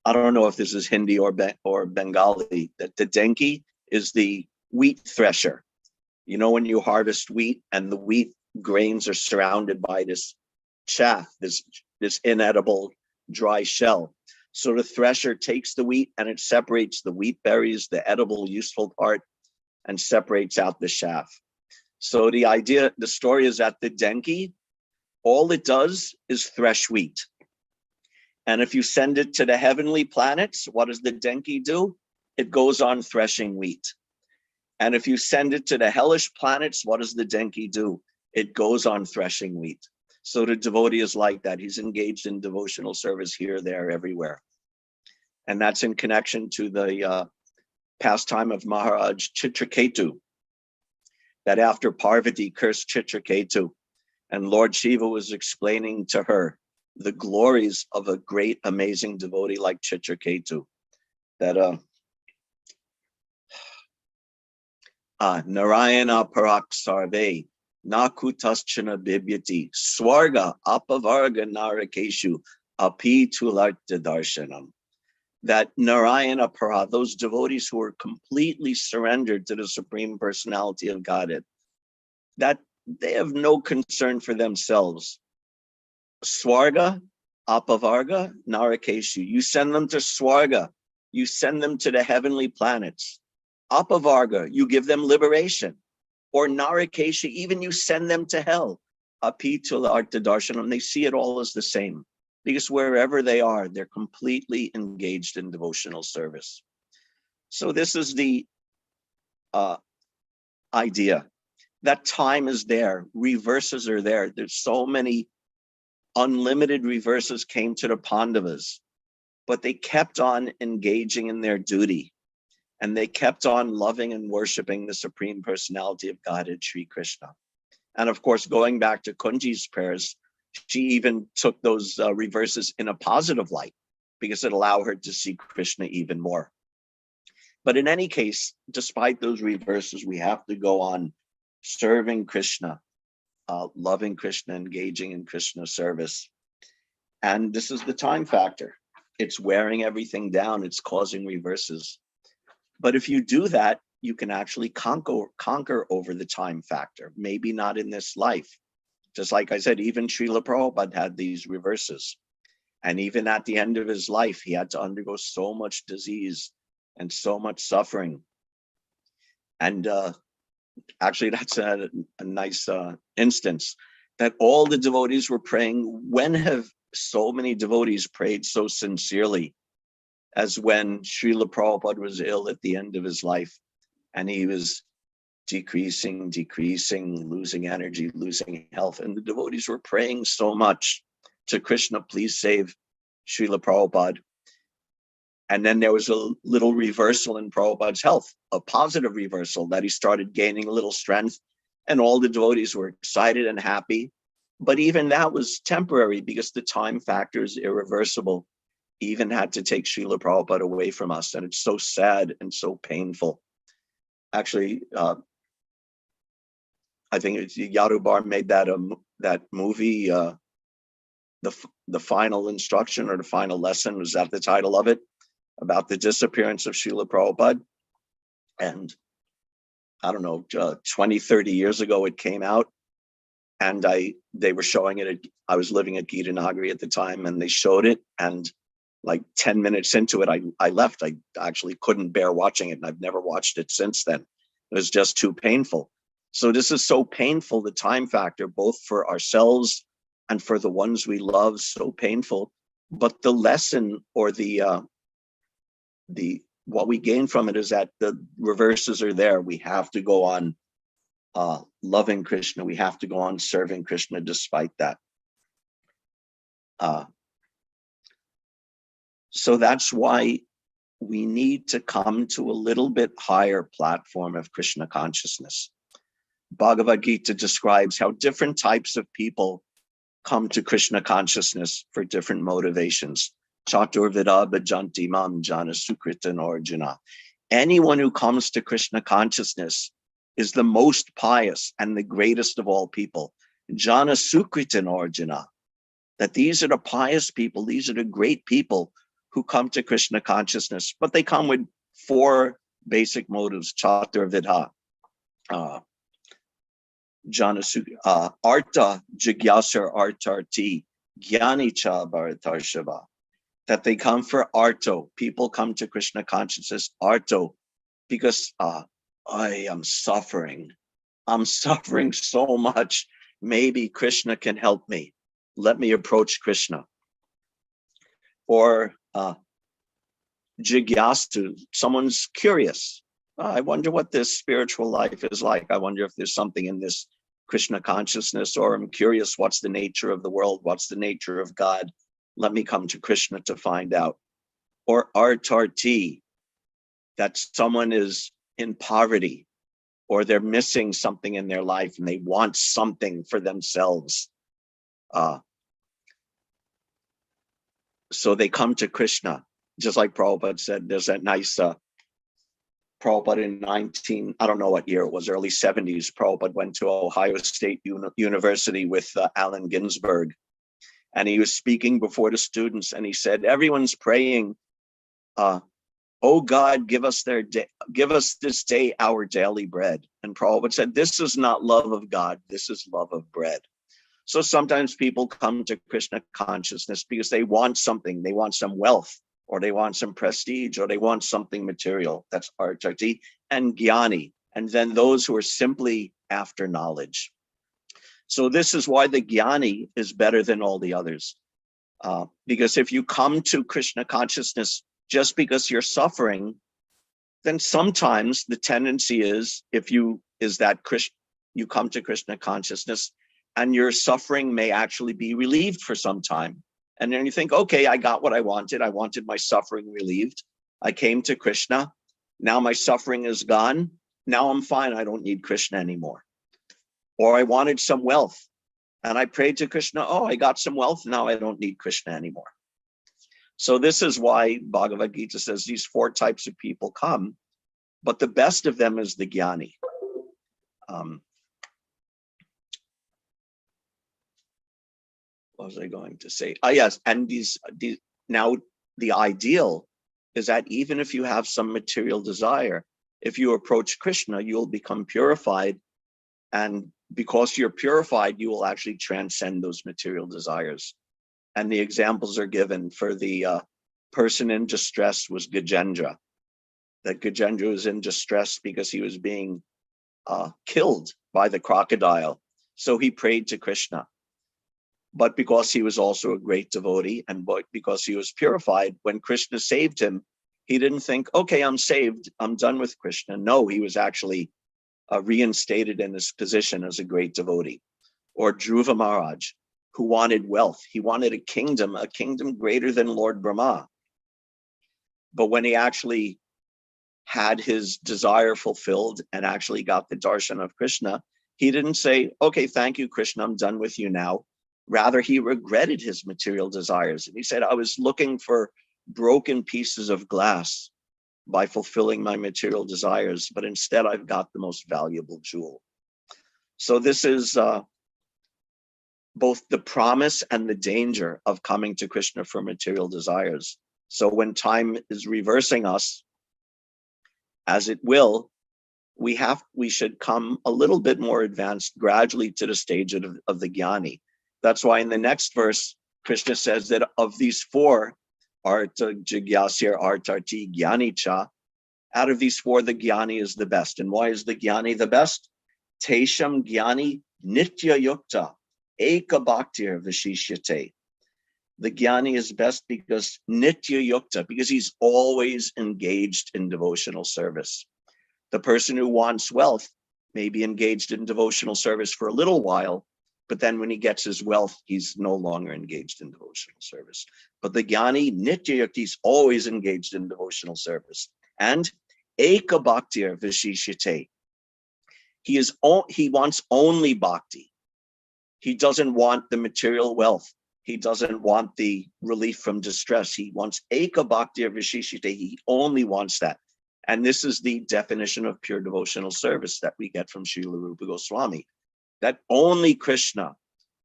I don't know if this is Hindi or Bengali, that the Denki is the wheat thresher. You know, when you harvest wheat and the wheat grains are surrounded by this chaff, this inedible dry shell. So the thresher takes the wheat and it separates the wheat berries, the edible, useful part, and separates out the chaff. So the story is that the Denki, all it does is thresh wheat. And if you send it to the heavenly planets, what does the Denki do? It goes on threshing wheat. And if you send it to the hellish planets, what does the Denki do? It goes on threshing wheat. So the devotee is like that. He's engaged in devotional service here, there, everywhere. And that's in connection to the pastime of Maharaj Chitraketu, that after Parvati cursed Chitraketu, and Lord Shiva was explaining to her the glories of a great, amazing devotee like Chitraketu, that Narayana Parak Sarve, Nakutaschana Bibyati, Swarga Apavarga Narakeshu, Api Tularta Darshanam. That Narayana Para, those devotees who are completely surrendered to the Supreme Personality of Godhead, that they have no concern for themselves. Swarga, Apavarga, Narakeshu. You send them to Swarga, you send them to the heavenly planets. Apavarga, you give them liberation. Or Narakesha, even you send them to hell. Apitul Arta Darshanam, they see it all as the same. Because wherever they are, they're completely engaged in devotional service. So this is the idea. That time is there. Reverses are there. There's so many unlimited reverses came to the Pandavas, but they kept on engaging in their duty. And they kept on loving and worshiping the Supreme Personality of Godhead, Sri Krishna. And of course, going back to Kunji's prayers, she even took those reverses in a positive light because it allowed her to see Krishna even more. But in any case, despite those reverses, we have to go on serving Krishna, loving Krishna, engaging in Krishna service. And this is the time factor. It's wearing everything down. It's causing reverses. But if you do that, you can actually conquer over the time factor. Maybe not in this life. Just like I said, even Srila Prabhupada had these reverses. And even at the end of his life, he had to undergo so much disease and so much suffering. And actually, that's a nice instance that all the devotees were praying. When have so many devotees prayed so sincerely as when Srila Prabhupada was ill at the end of his life, and he was decreasing, losing energy, losing health. And the devotees were praying so much to Krishna, please save Srila Prabhupada. And then there was a little reversal in Prabhupada's health, a positive reversal, that he started gaining a little strength, and all the devotees were excited and happy. But even that was temporary because the time factor is irreversible. Even had to take Srila Prabhupada away from us. And it's so sad and so painful. Actually, I think it's Yadubar made that movie, the final instruction or the final lesson, was that the title of it, about the disappearance of Srila Prabhupada. And I don't know, 20, 30 years ago it came out, and they were showing it. I was living at Gita Nagari at the time, and they showed it, and like 10 minutes into it, I left. I actually couldn't bear watching it, and I've never watched it since then. It was just too painful. So this is so painful, the time factor, both for ourselves and for the ones we love, so painful. But the lesson or the what we gain from it is that the reverses are there. We have to go on loving Krishna. We have to go on serving Krishna despite that. So that's why we need to come to a little bit higher platform of Krishna consciousness. Bhagavad Gita describes how different types of people come to Krishna consciousness for different motivations. Chaturvida bhajanti mam jana sukritan arjuna. Anyone who comes to Krishna consciousness is the most pious and the greatest of all people. Jana sukritan arjuna. That these are the pious people, these are the great people who come to Krishna consciousness, but they come with 4 basic motives. Chaturvida. Arta jigyasar artarti jnani cha bharatarshava. That they come for arto. People come to Krishna consciousness, arto, because I am suffering. I'm suffering so much. Maybe Krishna can help me. Let me approach Krishna. Or jigyasu, someone's curious. I wonder what this spiritual life is like. I wonder if there's something in this Krishna consciousness, or I'm curious what's the nature of the world, what's the nature of God. Let me come to Krishna to find out. Or artarti, that someone is in poverty, or they're missing something in their life and they want something for themselves. So they come to Krishna, just like Prabhupada said. There's that nice Prabhupada in I don't know what year it was, early 70s, Prabhupada went to Ohio State University with Allen Ginsberg. And he was speaking before the students, and he said, everyone's praying, oh God, give us this day our daily bread. And Prabhupada said, this is not love of God, this is love of bread. So sometimes people come to Krishna consciousness because they want something. They want some wealth, or they want some prestige, or they want something material. That's artarti. And jnani, and then those who are simply after knowledge. So this is why the jnani is better than all the others. Because if you come to Krishna consciousness just because you're suffering, then sometimes the tendency is, you come to Krishna consciousness and your suffering may actually be relieved for some time. And then you think, okay, I got what I wanted. I wanted my suffering relieved. I came to Krishna. Now my suffering is gone. Now I'm fine. I don't need Krishna anymore. Or I wanted some wealth and I prayed to Krishna. Oh, I got some wealth. Now I don't need Krishna anymore. So this is why Bhagavad Gita says these 4 types of people come, but the best of them is the jnani. What was I going to say? Yes, and these now the ideal is that even if you have some material desire, if you approach Krishna, you'll become purified, and because you're purified, you will actually transcend those material desires. And the examples are given. For the person in distress was Gajendra. That Gajendra was in distress because he was being killed by the crocodile. So he prayed to Krishna. But because he was also a great devotee, and because he was purified, when Krishna saved him, he didn't think, okay, I'm saved, I'm done with Krishna. No, he was actually reinstated in his position as a great devotee. Or Dhruva Maharaj, who wanted wealth. He wanted a kingdom greater than Lord Brahma. But when he actually had his desire fulfilled and actually got the darshan of Krishna, he didn't say, okay, thank you, Krishna, I'm done with you now. Rather, he regretted his material desires. And he said, I was looking for broken pieces of glass by fulfilling my material desires, but instead I've got the most valuable jewel. So this is both the promise and the danger of coming to Krishna for material desires. So when time is reversing us, as it will, we should come a little bit more advanced gradually to the stage of the jnani. That's why in the next verse, Krishna says that of these 4, arta, jigyasya, artarti, jnani cha, out of these 4, the jnani is the best. And why is the jnani the best? Tesham jnani nitya yukta eka bhaktir vishishyate. The Jnani is best because Nitya Yukta, because he's always engaged in devotional service. The person who wants wealth may be engaged in devotional service for a little while, but then when he gets his wealth, he's no longer engaged in devotional service. But the Jnani, Nitya Yukta, he's always engaged in devotional service. And Eka Bhaktir Vishishite. He wants only bhakti. He doesn't want the material wealth. He doesn't want the relief from distress. He wants Eka Bhaktir Vishishite. He only wants that. And this is the definition of pure devotional service that we get from Srila Rupa Goswami. That only Krishna,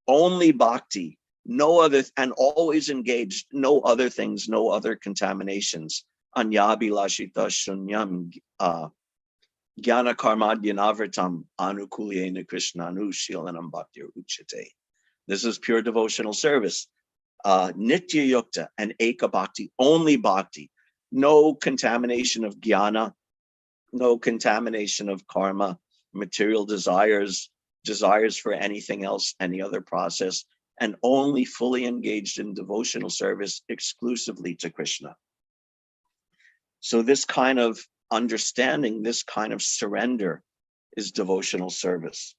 only bhakti, no other, and always engaged, no other things, no other contaminations. Anyabhilashita shunyam jnana karmadyanavritam anukulyena krishnanu shilanam bhaktir uchate. This is pure devotional service. Nitya yukta and eka bhakti, only bhakti. No contamination of jnana, no contamination of karma, material desires, desires for anything else, any other process, and only fully engaged in devotional service exclusively to Krishna. So this kind of understanding, this kind of surrender is devotional service.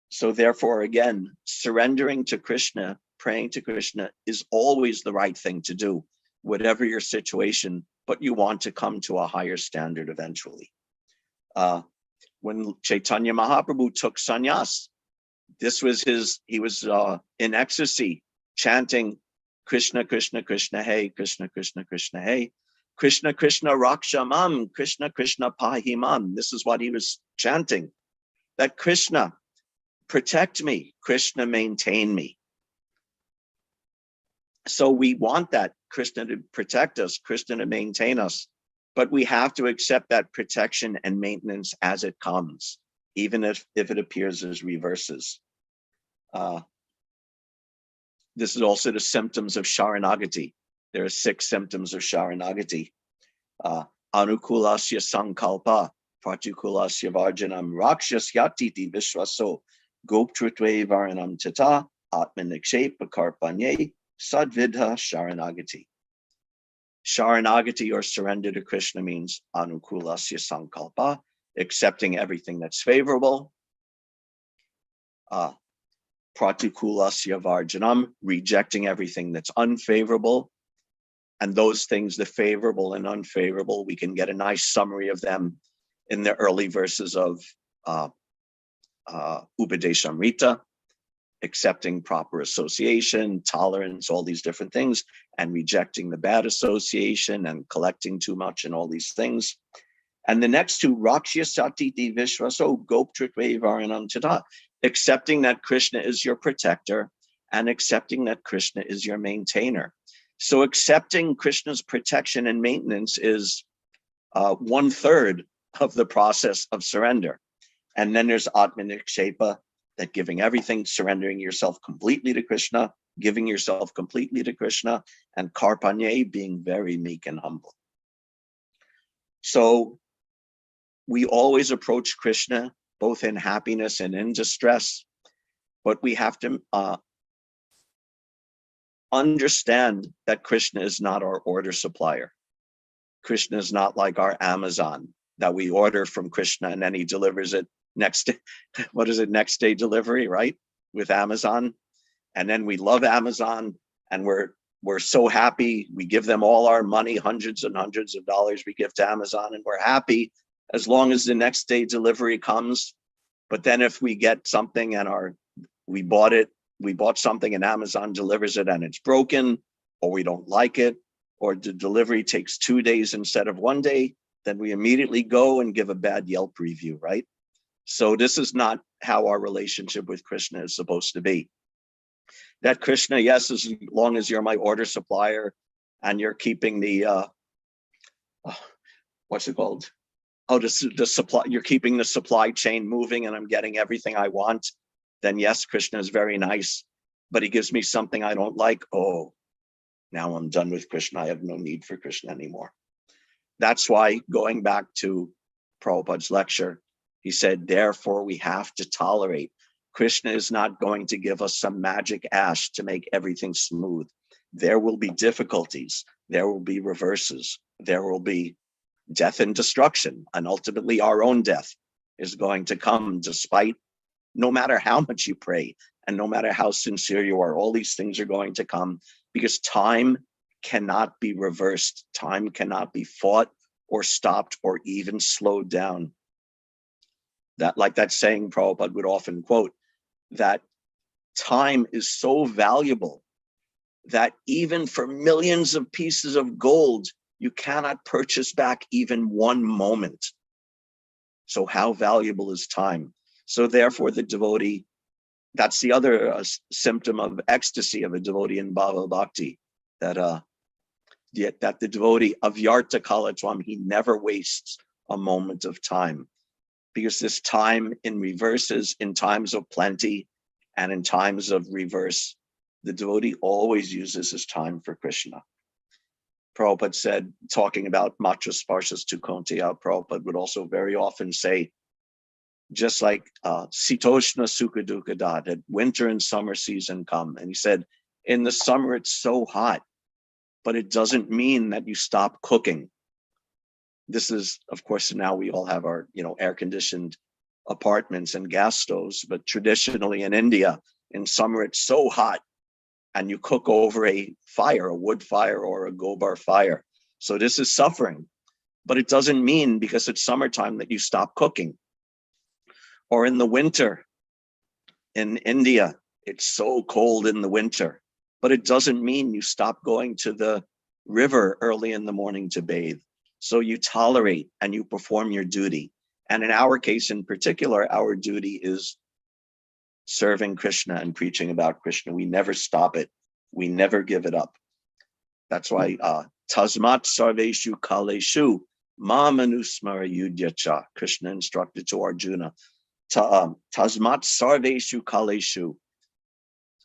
So therefore, again, surrendering to Krishna, praying to Krishna is always the right thing to do, whatever your situation, but you want to come to a higher standard eventually. When Chaitanya Mahaprabhu took sannyas, this was he was in ecstasy, chanting Krishna, Krishna, Krishna, hey, Krishna, Krishna, Krishna, hey, Krishna, Krishna, Rakshamam, Krishna, Krishna, Pahimam. This is what he was chanting, that Krishna, protect me, Krishna, maintain me. So we want that Krishna to protect us, Krishna to maintain us, but we have to accept that protection and maintenance as it comes, even if it appears as reverses. This is also the symptoms of Sharanagati. There are 6 symptoms of Sharanagati. Anukulasya sankalpa, partikulasya varjanam, rakshasyatiti vishwaso, goptrutve varanam tata, atmanikshepa karpanye, sadvidha Sharanagati. Sharanagati, or surrender to Krishna, means anukulasya sankalpa, accepting everything that's favorable. Pratikulasya varjanam, rejecting everything that's unfavorable. And those things, the favorable and unfavorable, we can get a nice summary of them in the early verses of Upadeshamrita, accepting proper association, tolerance, all these different things, and rejecting the bad association and collecting too much and all these things. And the next 2, Rakshyasatiti Vishwaso Goptritve Varanam Tata, accepting that Krishna is your protector and accepting that Krishna is your maintainer. So accepting Krishna's protection and maintenance is 1/3 of the process of surrender. And then there's Atmanikshepa, that giving everything, surrendering yourself completely to Krishna, giving yourself completely to Krishna, and Karpanye, being very meek and humble. So we always approach Krishna, both in happiness and in distress, but we have to understand that Krishna is not our order supplier. Krishna is not like our Amazon that we order from Krishna and then he delivers it next day. What is it? Next day delivery, right? With Amazon. And then we love Amazon and we're so happy. We give them all our money, hundreds and hundreds of dollars we give to Amazon, and we're happy as long as the next day delivery comes. But then if we get something and we bought something and Amazon delivers it and it's broken, or we don't like it, or the delivery takes 2 days instead of 1 day, then we immediately go and give a bad Yelp review, right? So this is not how our relationship with Krishna is supposed to be. That Krishna, yes, as long as you're my order supplier and you're keeping the, what's it called? Oh, the supply, you're keeping the supply chain moving and I'm getting everything I want, then yes, Krishna is very nice, but he gives me something I don't like. Oh, now I'm done with Krishna. I have no need for Krishna anymore. That's why, going back to Prabhupada's lecture, he said, therefore we have to tolerate Krishna is not going to give us some magic ash to make everything smooth. There will be difficulties. There will be reverses. There will be death and destruction. And ultimately, our own death is going to come despite, no matter how much you pray and no matter how sincere you are, all these things are going to come because time cannot be reversed. Time cannot be fought or stopped or even slowed down. That, like that saying Prabhupada would often quote, that time is so valuable that even for millions of pieces of gold, you cannot purchase back even one moment. So how valuable is time? So therefore the devotee, that's the other symptom of ecstasy of a devotee in Bhava Bhakti, that the devotee of Yarta Kalatvam, he never wastes a moment of time. Because this time in reverses, in times of plenty and in times of reverse, the devotee always uses his time for Krishna. Prabhupada said, talking about Matra Sparshas tu Konteya, Prabhupada would also very often say, just like Sitoshna Sukha Dukkha Dat, that winter and summer season come. And he said, in the summer it's so hot, but it doesn't mean that you stop cooking. This is, of course, now we all have our, air-conditioned apartments and gas stoves, but traditionally in India, in summer it's so hot, and you cook over a fire, a wood fire or a gobar fire. So this is suffering, but it doesn't mean because it's summertime that you stop cooking. Or in the winter, in India, it's so cold in the winter, but it doesn't mean you stop going to the river early in the morning to bathe. So you tolerate and you perform your duty. And in our case in particular, our duty is serving Krishna and preaching about Krishna. We never stop it. We never give it up. That's why Tasmat Sarveshu Kaleshu Mamanusmara Yudyacha, Krishna instructed to Arjuna. Tasmat Sarveshu Kaleshu.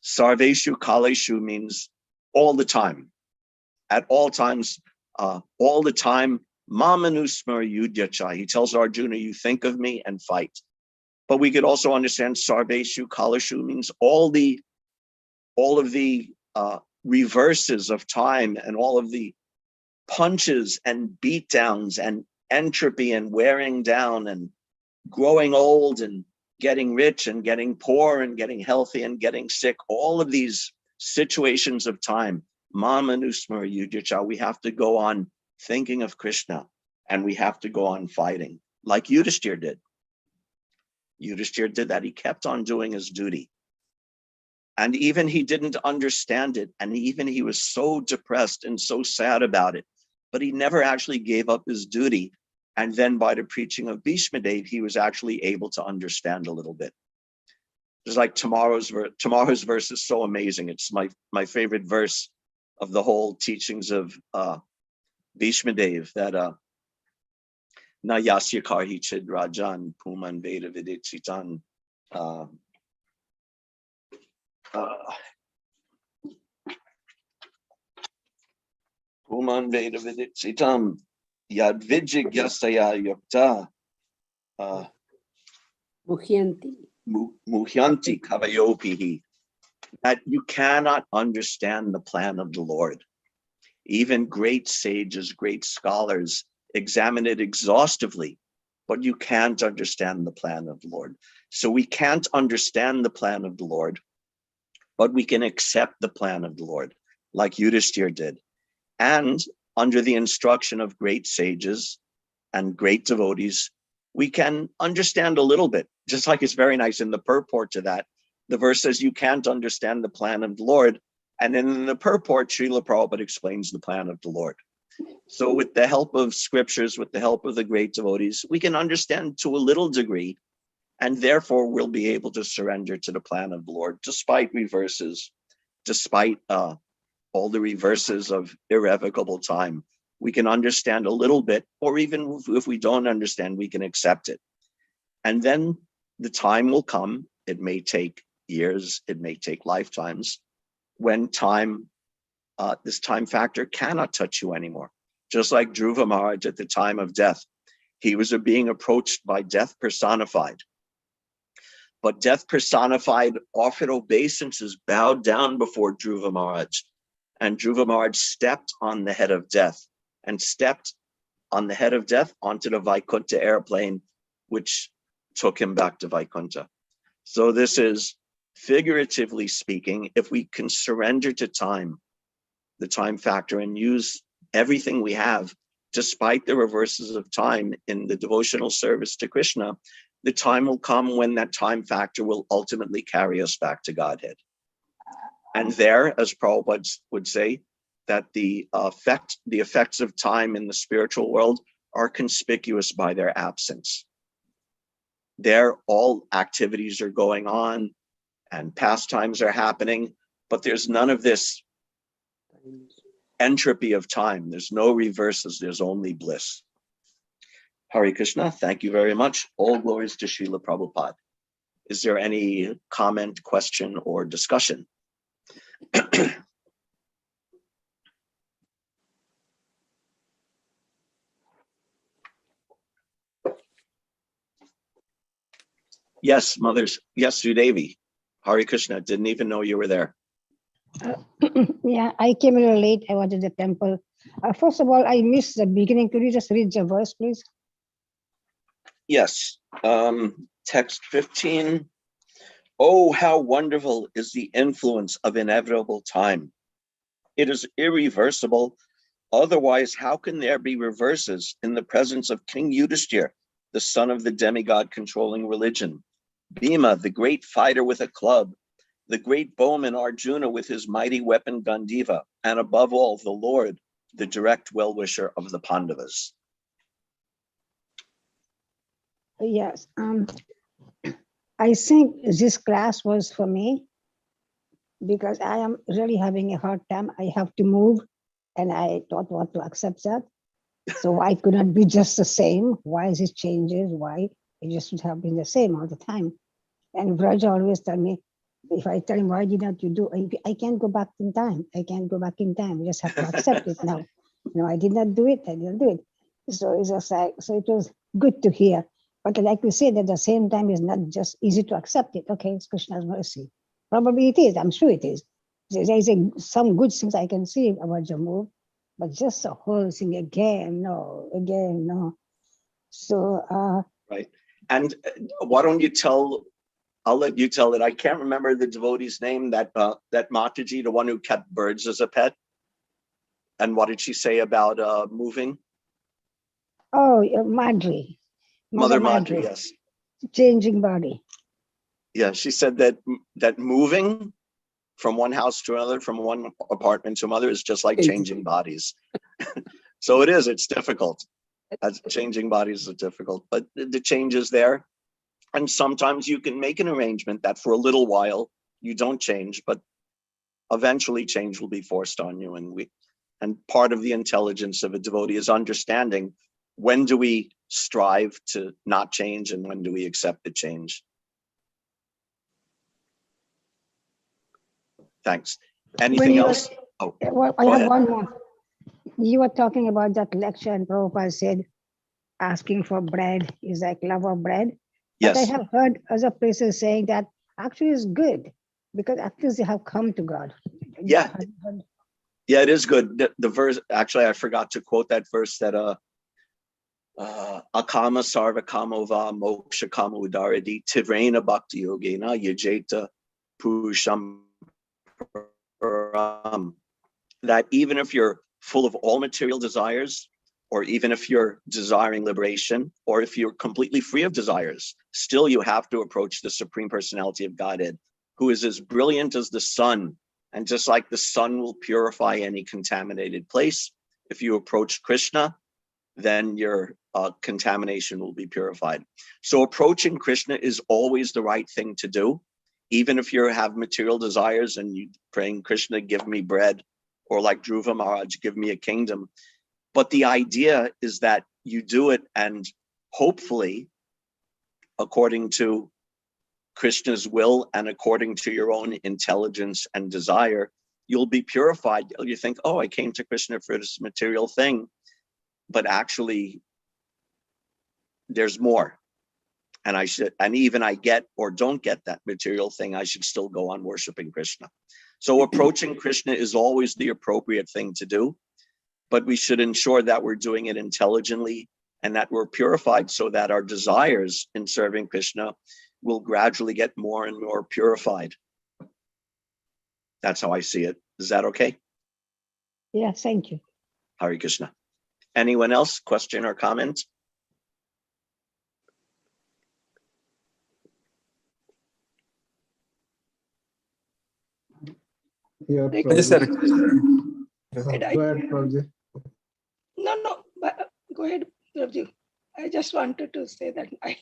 Sarveshu Kaleshu means all the time. At all times, all the time, Mamanusmara Yudyacha. He tells Arjuna, you think of me and fight. But we could also understand Sarveshu Kalashu means all of the reverses of time and all of the punches and beatdowns and entropy and wearing down and growing old and getting rich and getting poor and getting healthy and getting sick. All of these situations of time, Mamanusmara Yudyacha, we have to go on thinking of Krishna and we have to go on fighting like Yudhishthira did. Yudhishthira did that. He kept on doing his duty. And even he didn't understand it. And even he was so depressed and so sad about it. But he never actually gave up his duty. And then by the preaching of Bhishmadev, he was actually able to understand a little bit. Just like tomorrow's verse is so amazing. It's my favorite verse of the whole teachings of Bhishmadev, that Na yasya karhi chid rajan puman veda vidit chitan puman veda vidit chitam yad vijigyasaya yukta muhyanti kavayopihi, that you cannot understand the plan of the Lord. Even great sages, great scholars examine it exhaustively, but you can't understand the plan of the Lord. So we can't understand the plan of the Lord, but we can accept the plan of the Lord, like Yudhishthira did. And under the instruction of great sages and great devotees, we can understand a little bit, just like it's very nice in the purport to that. The verse says you can't understand the plan of the Lord. And in the purport, Srila Prabhupada explains the plan of the Lord. So with the help of scriptures, with the help of the great devotees, we can understand to a little degree, and therefore we'll be able to surrender to the plan of the Lord, despite reverses, despite all the reverses of irrevocable time. We can understand a little bit, or even if we don't understand, we can accept it. And then the time will come, it may take years, it may take lifetimes, when this time factor cannot touch you anymore. Just like Dhruva Maharaj at the time of death, he was being approached by death personified. But death personified offered obeisances, bowed down before Dhruva Maharaj. And Dhruva Maharaj stepped on the head of death and stepped on the head of death onto the Vaikuntha airplane, which took him back to Vaikuntha. So this is, figuratively speaking, if we can surrender to time, the time factor, and use everything we have, despite the reverses of time in the devotional service to Krishna, the time will come when that time factor will ultimately carry us back to Godhead. And there, as Prabhupada would say, that the effects of time in the spiritual world are conspicuous by their absence. There, all activities are going on and pastimes are happening, but there's none of this entropy of time. There's no reverses, there's only bliss. Hare Krishna, thank you very much. All glories to Srila Prabhupada. Is there any comment, question, or discussion? Yes, mothers. Yes, Sudevi. Hare Krishna, didn't even know you were there. Yeah, I came a little late. I was at the temple. First of all, I missed the beginning. Could you just read the verse, please? Yes, text 15. Oh, how wonderful is the influence of inevitable time. It is irreversible. Otherwise, how can there be reverses in the presence of King Yudhishthira, the son of the demigod controlling religion? Bhima, the great fighter with a club, the great bowman Arjuna with his mighty weapon Gandiva, and above all, the Lord, the direct well-wisher of the Pandavas. Yes. I think this class was for me because I am really having a hard time. I have to move and I don't want to accept that. So why could not be just the same? Why is it changes? Why it just should have been the same all the time? And Vraja always tell me, if I tell him, why did not you do? I can't go back in time. I can't go back in time. You just have to accept it now. No, I did not do it. I didn't do it. So it's just like, so it was good to hear. But like we said, at the same time, it's not just easy to accept it. Okay, it's Krishna's mercy. Probably it is. I'm sure it is. There is some good things I can see about your move, but just the whole thing again, no. So right. And why don't you tell? I'll let you tell it. I can't remember the devotee's name. That Mataji, the one who kept birds as a pet. And what did she say about moving? Oh, Madri. Mother Madri, yes. Changing body. Yeah, she said that moving from one house to another, from one apartment to another, is just like changing bodies. So it is, it's difficult. As changing bodies is difficult, but the change is there. And sometimes you can make an arrangement that for a little while you don't change, but eventually change will be forced on you. And part of the intelligence of a devotee is understanding when do we strive to not change and when do we accept the change. Thanks. Anything else? Well, I have one more. You were talking about that lecture and Prabhupada said asking for bread is like love of bread. But Yes. I have heard other places saying that actually is good because at least they have come to God. Yeah. Yeah, it is good. The verse, actually, I forgot to quote that verse that akama sarva kamova moksha kama udaradi tivrena bhakti yogena yajeta purusham param. That even if you're full of all material desires, or even if you're desiring liberation, or if you're completely free of desires, still you have to approach the Supreme Personality of Godhead, who is as brilliant as the sun. And just like the sun will purify any contaminated place, if you approach Krishna, then your contamination will be purified. So approaching Krishna is always the right thing to do. Even if you have material desires and you praying, Krishna, give me bread, or like Dhruva Maharaj, give me a kingdom. But the idea is that you do it and hopefully, according to Krishna's will and according to your own intelligence and desire, you'll be purified. You think, oh, I came to Krishna for this material thing, but actually there's more. And I should, and even I get or don't get that material thing, I should still go on worshiping Krishna. So approaching Krishna is always the appropriate thing to do, but we should ensure that we're doing it intelligently and that we're purified so that our desires in serving Krishna will gradually get more and more purified. That's how I see it. Is that okay? Yeah, thank you. Hare Krishna. Anyone else? Question or comment? Yeah, I Yes, sir. Prabhuji. Go ahead, Prabhuji. No, but go ahead, Prabhuji. I just wanted to say that I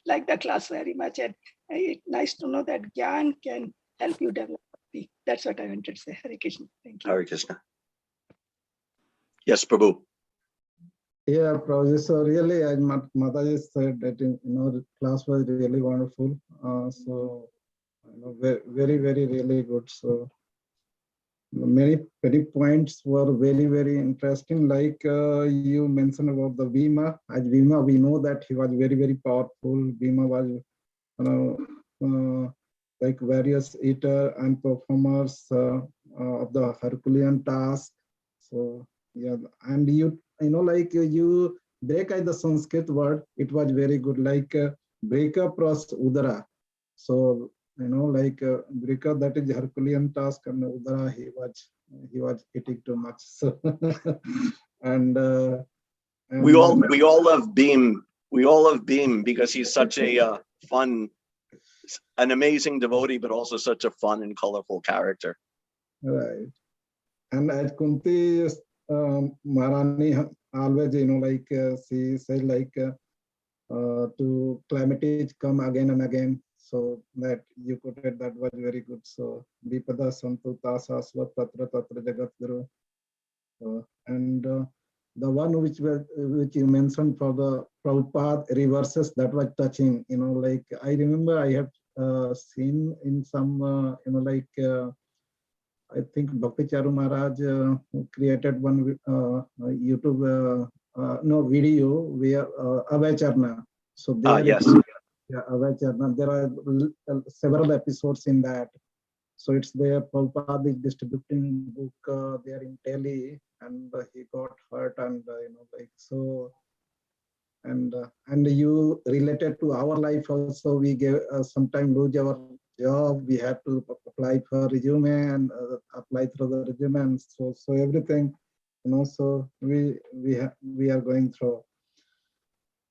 like the class very much, and it's nice to know that Gyan can help you develop bhakti. That's what I wanted to say. Hare Krishna. Thank you. Hare Krishna. Yes, Prabhu. Yeah, Prabhuji. So really, as Mataji said, that the class was really wonderful. So very, very, really good. So many points were very, very interesting. Like you mentioned about the Bhima. As Bhima, we know that he was very, very powerful. Bhima was like various eater and performers of the Herculean task. So yeah, and you like you break the Sanskrit word. It was very good. Like breaker plus udara. So like breaker, that is Herculean task, and udara he was eating too much. So and We all love Beam. We all love Beam because he's such a fun, an amazing devotee, but also such a fun and colorful character. right. And as Kunti Maharani always, like she said, like to climate come again and again. So that you quoted, that was very good. So Vipada Santu Tasa Swa Tatra Tatra Jagat Guru. And the one which you mentioned for the Prabhupada reverses, that was touching. Like I remember I have seen in some like I think Bhakti Charu Maharaj created one YouTube video where Avacharna. So there Yes. Avacharna. There are several episodes in that. So it's there. Prabhupada is distributing book there in Delhi, and he got hurt, and like so. And you related to our life also. We gave sometimes lose our job. We have to apply for resume and apply through the resume, and so everything, So we are going through,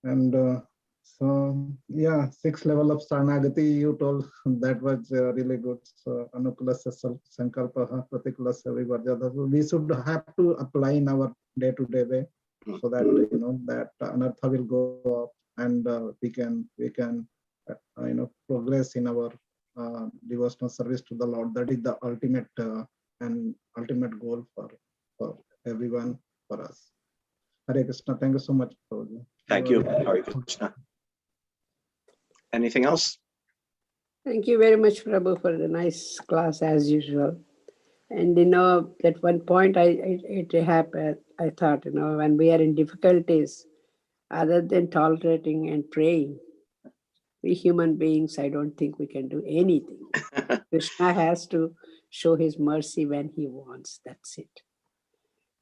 and so yeah, 6 level of Sharanagati you told, that was really good. So Anukulasa Sankalpaha Pratikulasa Vivarjada. So we should have to apply in our day-to-day way, so that that anartha will go up, and we can progress in our devotional service to the Lord. That is the ultimate and ultimate goal for everyone, for us. Hare Krishna. Thank you so much, Prabhuji. Thank you. Hare Krishna. Anything else? Thank you very much, Prabhu, for the nice class as usual. And at one point it happened, I thought, when we are in difficulties, other than tolerating and praying, we human beings, I don't think we can do anything. Krishna has to show his mercy when he wants. That's it.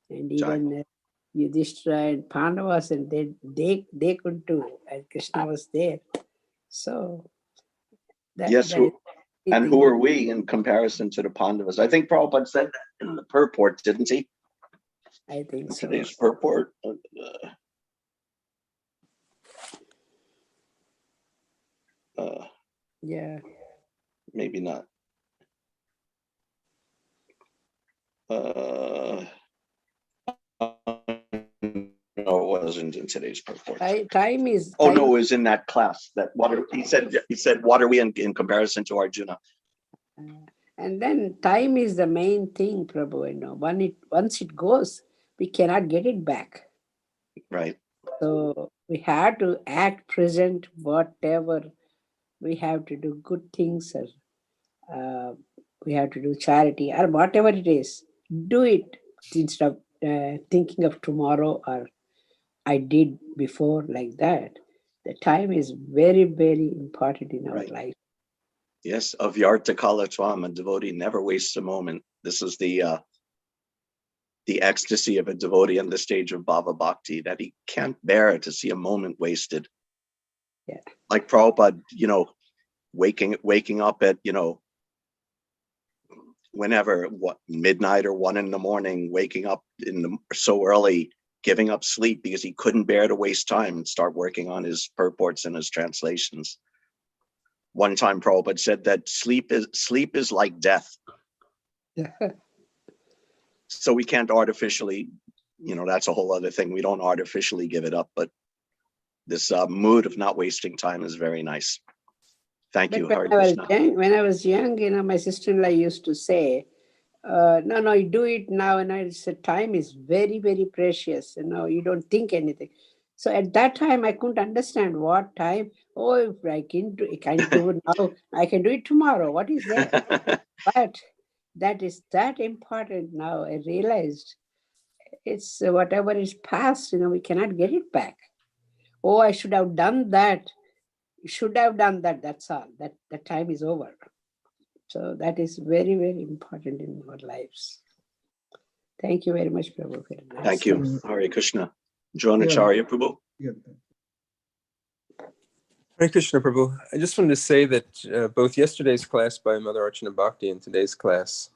And even Yudhishthira and Pandavas, and they could do, and Krishna was there. So Yes. And who are we in comparison to the Pandavas? I think Prabhupada said that in the purport, didn't he? I think so. Today's purport. Yeah. Maybe not. No, it wasn't in today's purport. Time is. Oh, no, it was in that class. He said, what are we in comparison to Arjuna? And then time is the main thing, Prabhu. Once it goes, we cannot get it back. Right. So we have to act present, whatever we have to do, good things, or we have to do charity, or whatever it is. Do it instead of thinking of tomorrow, or I did before, like that. The time is very, very important in our Right. life. Yes, of Yarta Kala Twam, a devotee never wastes a moment. This is the ecstasy of a devotee on the stage of Bhava Bhakti, that he can't bear to see a moment wasted. Yeah. Like Prabhupada, waking up at, whenever, midnight or 1 a.m, waking up so early, giving up sleep because he couldn't bear to waste time and start working on his purports and his translations. One time Prabhupada said that sleep is like death. Yeah. So we can't artificially, that's a whole other thing. We don't artificially give it up, but this mood of not wasting time is very nice. Thank you, Hare Krishna. When I was young, my sister-in-law used to say, no, you do it now. And I said, time is very, very precious. You don't think anything. So at that time, I couldn't understand what time. Oh, if I can't do it now, I can do it tomorrow. What is that? But that is that important now. I realized it's whatever is past, we cannot get it back. Oh, I should have done that. Should have done that. That's all. That time is over. So that is very, very important in our lives. Thank you very much, Prabhu. Thank you, Hare Krishna. Dronacharya, Prabhu. Yeah. Hare Krishna, Prabhu. I just wanted to say that both yesterday's class by Mother Archana Bhakti and today's class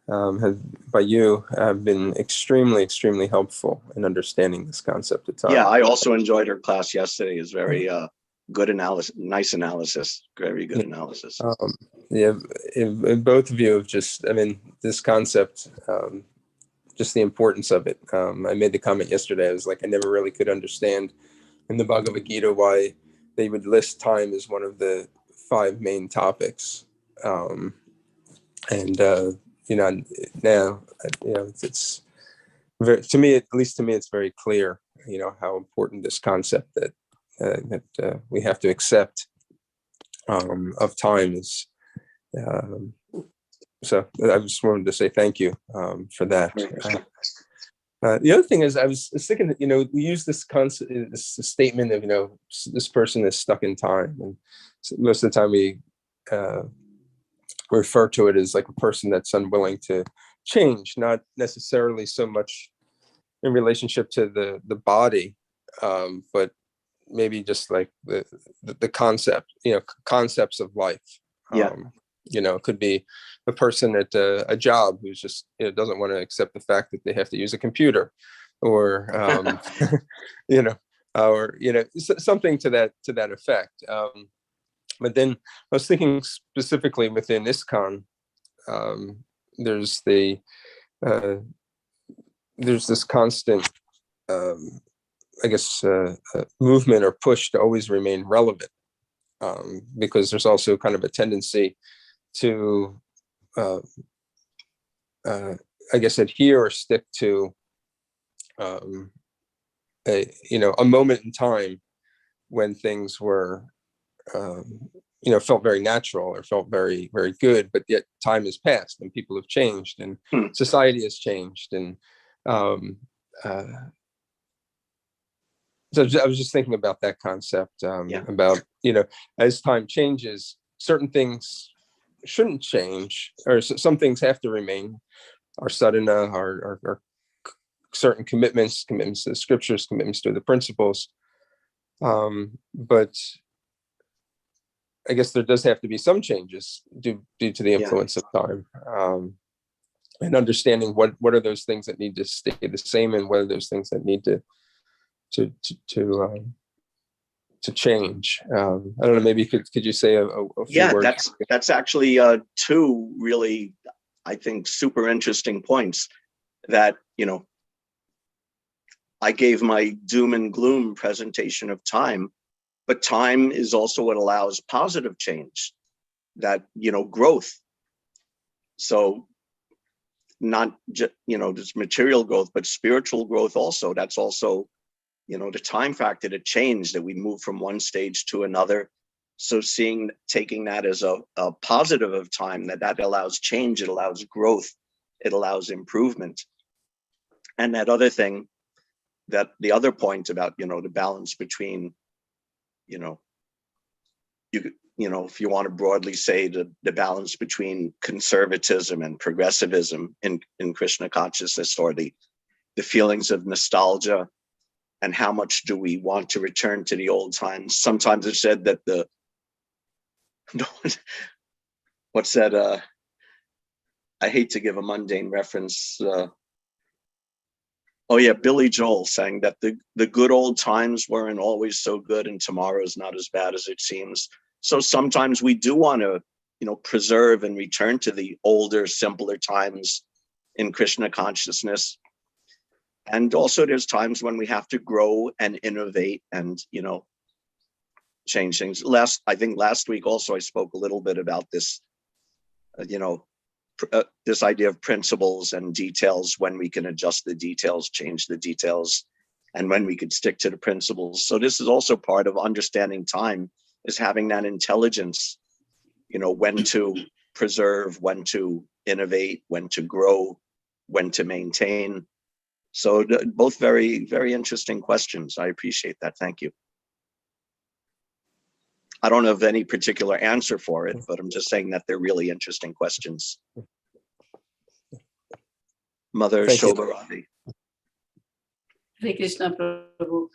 by you have been extremely, extremely helpful in understanding this concept of time. Yeah, I also enjoyed her class yesterday. It's very good analysis, nice analysis, very good analysis. Both of you have this concept, just the importance of it. I made the comment yesterday. I was like, I never really could understand in the Bhagavad Gita why they would list time as one of the 5 main topics. Now, it's very, to me, at least to me, it's very clear, how important this concept that we have to accept of time is. So I just wanted to say thank you for that. The other thing is, I was thinking that, we use this concept, this statement of, this person is stuck in time. And most of the time we refer to it as like a person that's unwilling to change, not necessarily so much in relationship to the body, but maybe just like the concept, concepts of life. Yeah. It could be a person at a job who's just doesn't want to accept the fact that they have to use a computer, or something to that effect. But then I was thinking specifically within ISKCON, there's this constant, movement or push to always remain relevant, because there's also kind of a tendency to, adhere or stick to, a moment in time when things were, felt very natural or felt very, very good, but yet time has passed and people have changed and society has changed. And so I was just thinking about that concept, about, as time changes, certain things shouldn't change, or some things have to remain. Our sadhana, our certain commitments to the scriptures, commitments to the principles. But I guess there does have to be some changes due to the influence of time, and understanding what are those things that need to stay the same, and what are those things that need to change. I don't know. Maybe could you say a few words? That's actually 2 really, I think, super interesting points that I gave my doom and gloom presentation of time. But time is also what allows positive change, that, growth. So not just, just material growth, but spiritual growth also. That's also, the time factor to change, that we move from one stage to another. So taking that as a positive of time, that allows change, it allows growth, it allows improvement. And that other thing, that the other point about, the balance between you know, if you want to broadly say the balance between conservatism and progressivism in Krishna consciousness, or the feelings of nostalgia, and how much do we want to return to the old times. Sometimes it's said that what's that? I hate to give a mundane reference. Oh yeah, Billy Joel saying that the good old times weren't always so good, and tomorrow's not as bad as it seems. So sometimes we do want to, preserve and return to the older, simpler times in Krishna consciousness. And also there's times when we have to grow and innovate and, change things. I think last week also I spoke a little bit about this, this idea of principles and details, when we can adjust the details, change the details, and when we could stick to the principles. So this is also part of understanding time, is having that intelligence, when to preserve, when to innovate, when to grow, when to maintain. So both very, very interesting questions. I appreciate that. Thank you. I don't have any particular answer for it, but I'm just saying that they're really interesting questions. Mother Shobharati. Hare Krishna Prabhu.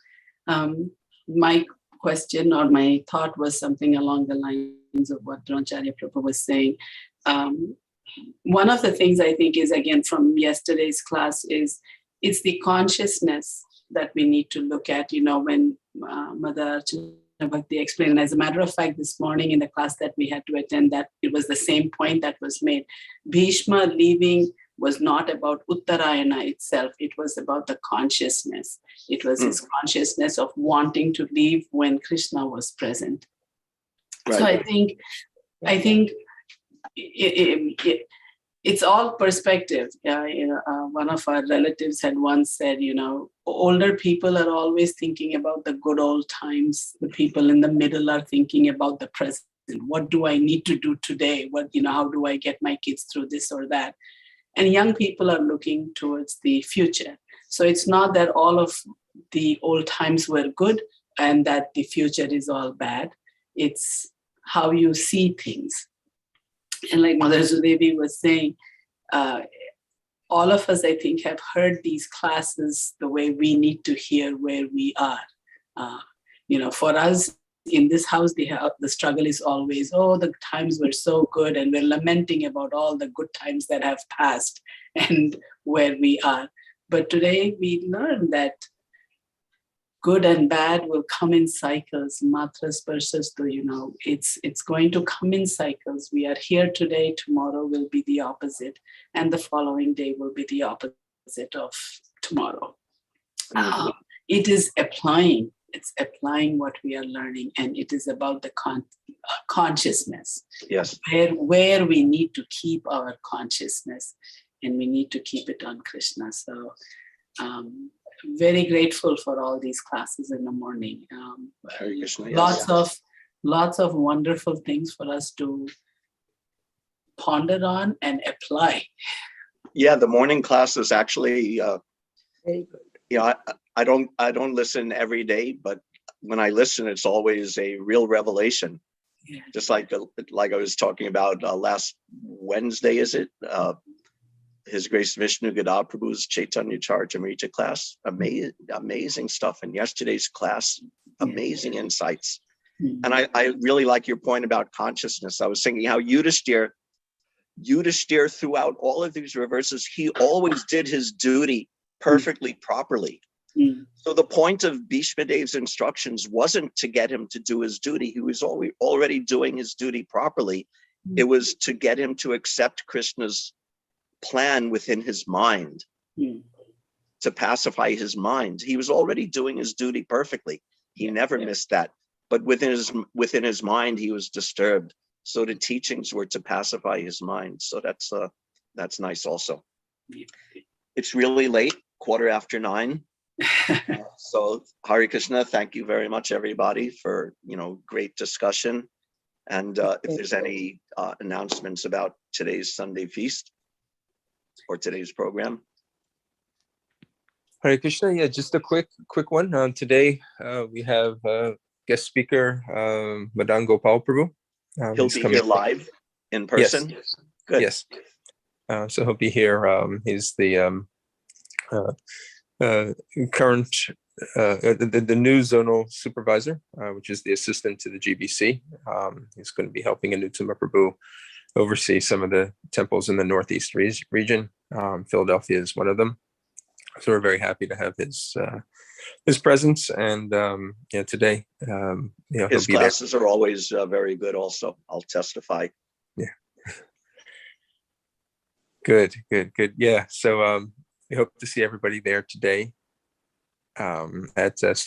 My question or my thought was something along the lines of what Dronacharya Prabhu was saying. One of the things I think is, again, from yesterday's class, is it's the consciousness that we need to look at, when Mother Bhakti explained. And as a matter of fact, this morning in the class that we had to attend, that it was the same point that was made. Bhishma leaving was not about Uttarayana itself. It was about the consciousness. It was his consciousness of wanting to leave when Krishna was present. Right. So I think it's all perspective. One of our relatives had once said, older people are always thinking about the good old times. The people in the middle are thinking about the present. What do I need to do today? How do I get my kids through this or that? And young people are looking towards the future. So it's not that all of the old times were good and that the future is all bad. It's how you see things. And like Mother Sudevi was saying, all of us, I think, have heard these classes the way we need to hear where we are. For us in this house, the struggle is always, the times were so good, and we're lamenting about all the good times that have passed and where we are. But today we learn that good and bad will come in cycles. Matra sparsastu, it's going to come in cycles. We are here today, tomorrow will be the opposite, and the following day will be the opposite of tomorrow. It is applying. It's applying what we are learning, and it is about the consciousness. Yes. Where we need to keep our consciousness, and we need to keep it on Krishna. So, very grateful for all these classes in the morning. Krishna, yes. Lots of wonderful things for us to ponder on and apply. Yeah, the morning class is actually very good. I don't listen every day, but when I listen, it's always a real revelation. Yeah. Just like I was talking about last Wednesday, is it? His Grace Vishnu Gada Prabhu's Chaitanya Charitamrita class, amazing stuff. And yesterday's class, amazing insights. Mm-hmm. And I really like your point about consciousness. I was thinking how Yudhishthira throughout all of these reverses, he always did his duty perfectly, properly. Mm-hmm. So the point of Bhishmadev's instructions wasn't to get him to do his duty. He was already doing his duty properly. Mm-hmm. It was to get him to accept Krishna's plan within his mind, to pacify his mind. He was already doing his duty perfectly. He never missed that. But within his mind, he was disturbed. So the teachings were to pacify his mind. So that's nice also. It's really late, 9:15. So Hare Krishna, thank you very much, everybody, for great discussion. And if there's any announcements about today's Sunday feast or today's program. Hare Krishna, yeah, just a quick one. Today we have guest speaker, Madan Gopal Prabhu. He'll He's be coming. here live in person. Yes. Good. Yes. So he'll be here. He's the current the new zonal supervisor, which is the assistant to the GBC. He's going to be helping Anutama Prabhu oversee some of the temples in the Northeast region. Philadelphia is one of them. So we're very happy to have his presence, and today, His he'll be classes are always very good. Also, I'll testify. there. Yeah. Good. Yeah. So we hope to see everybody there today at starting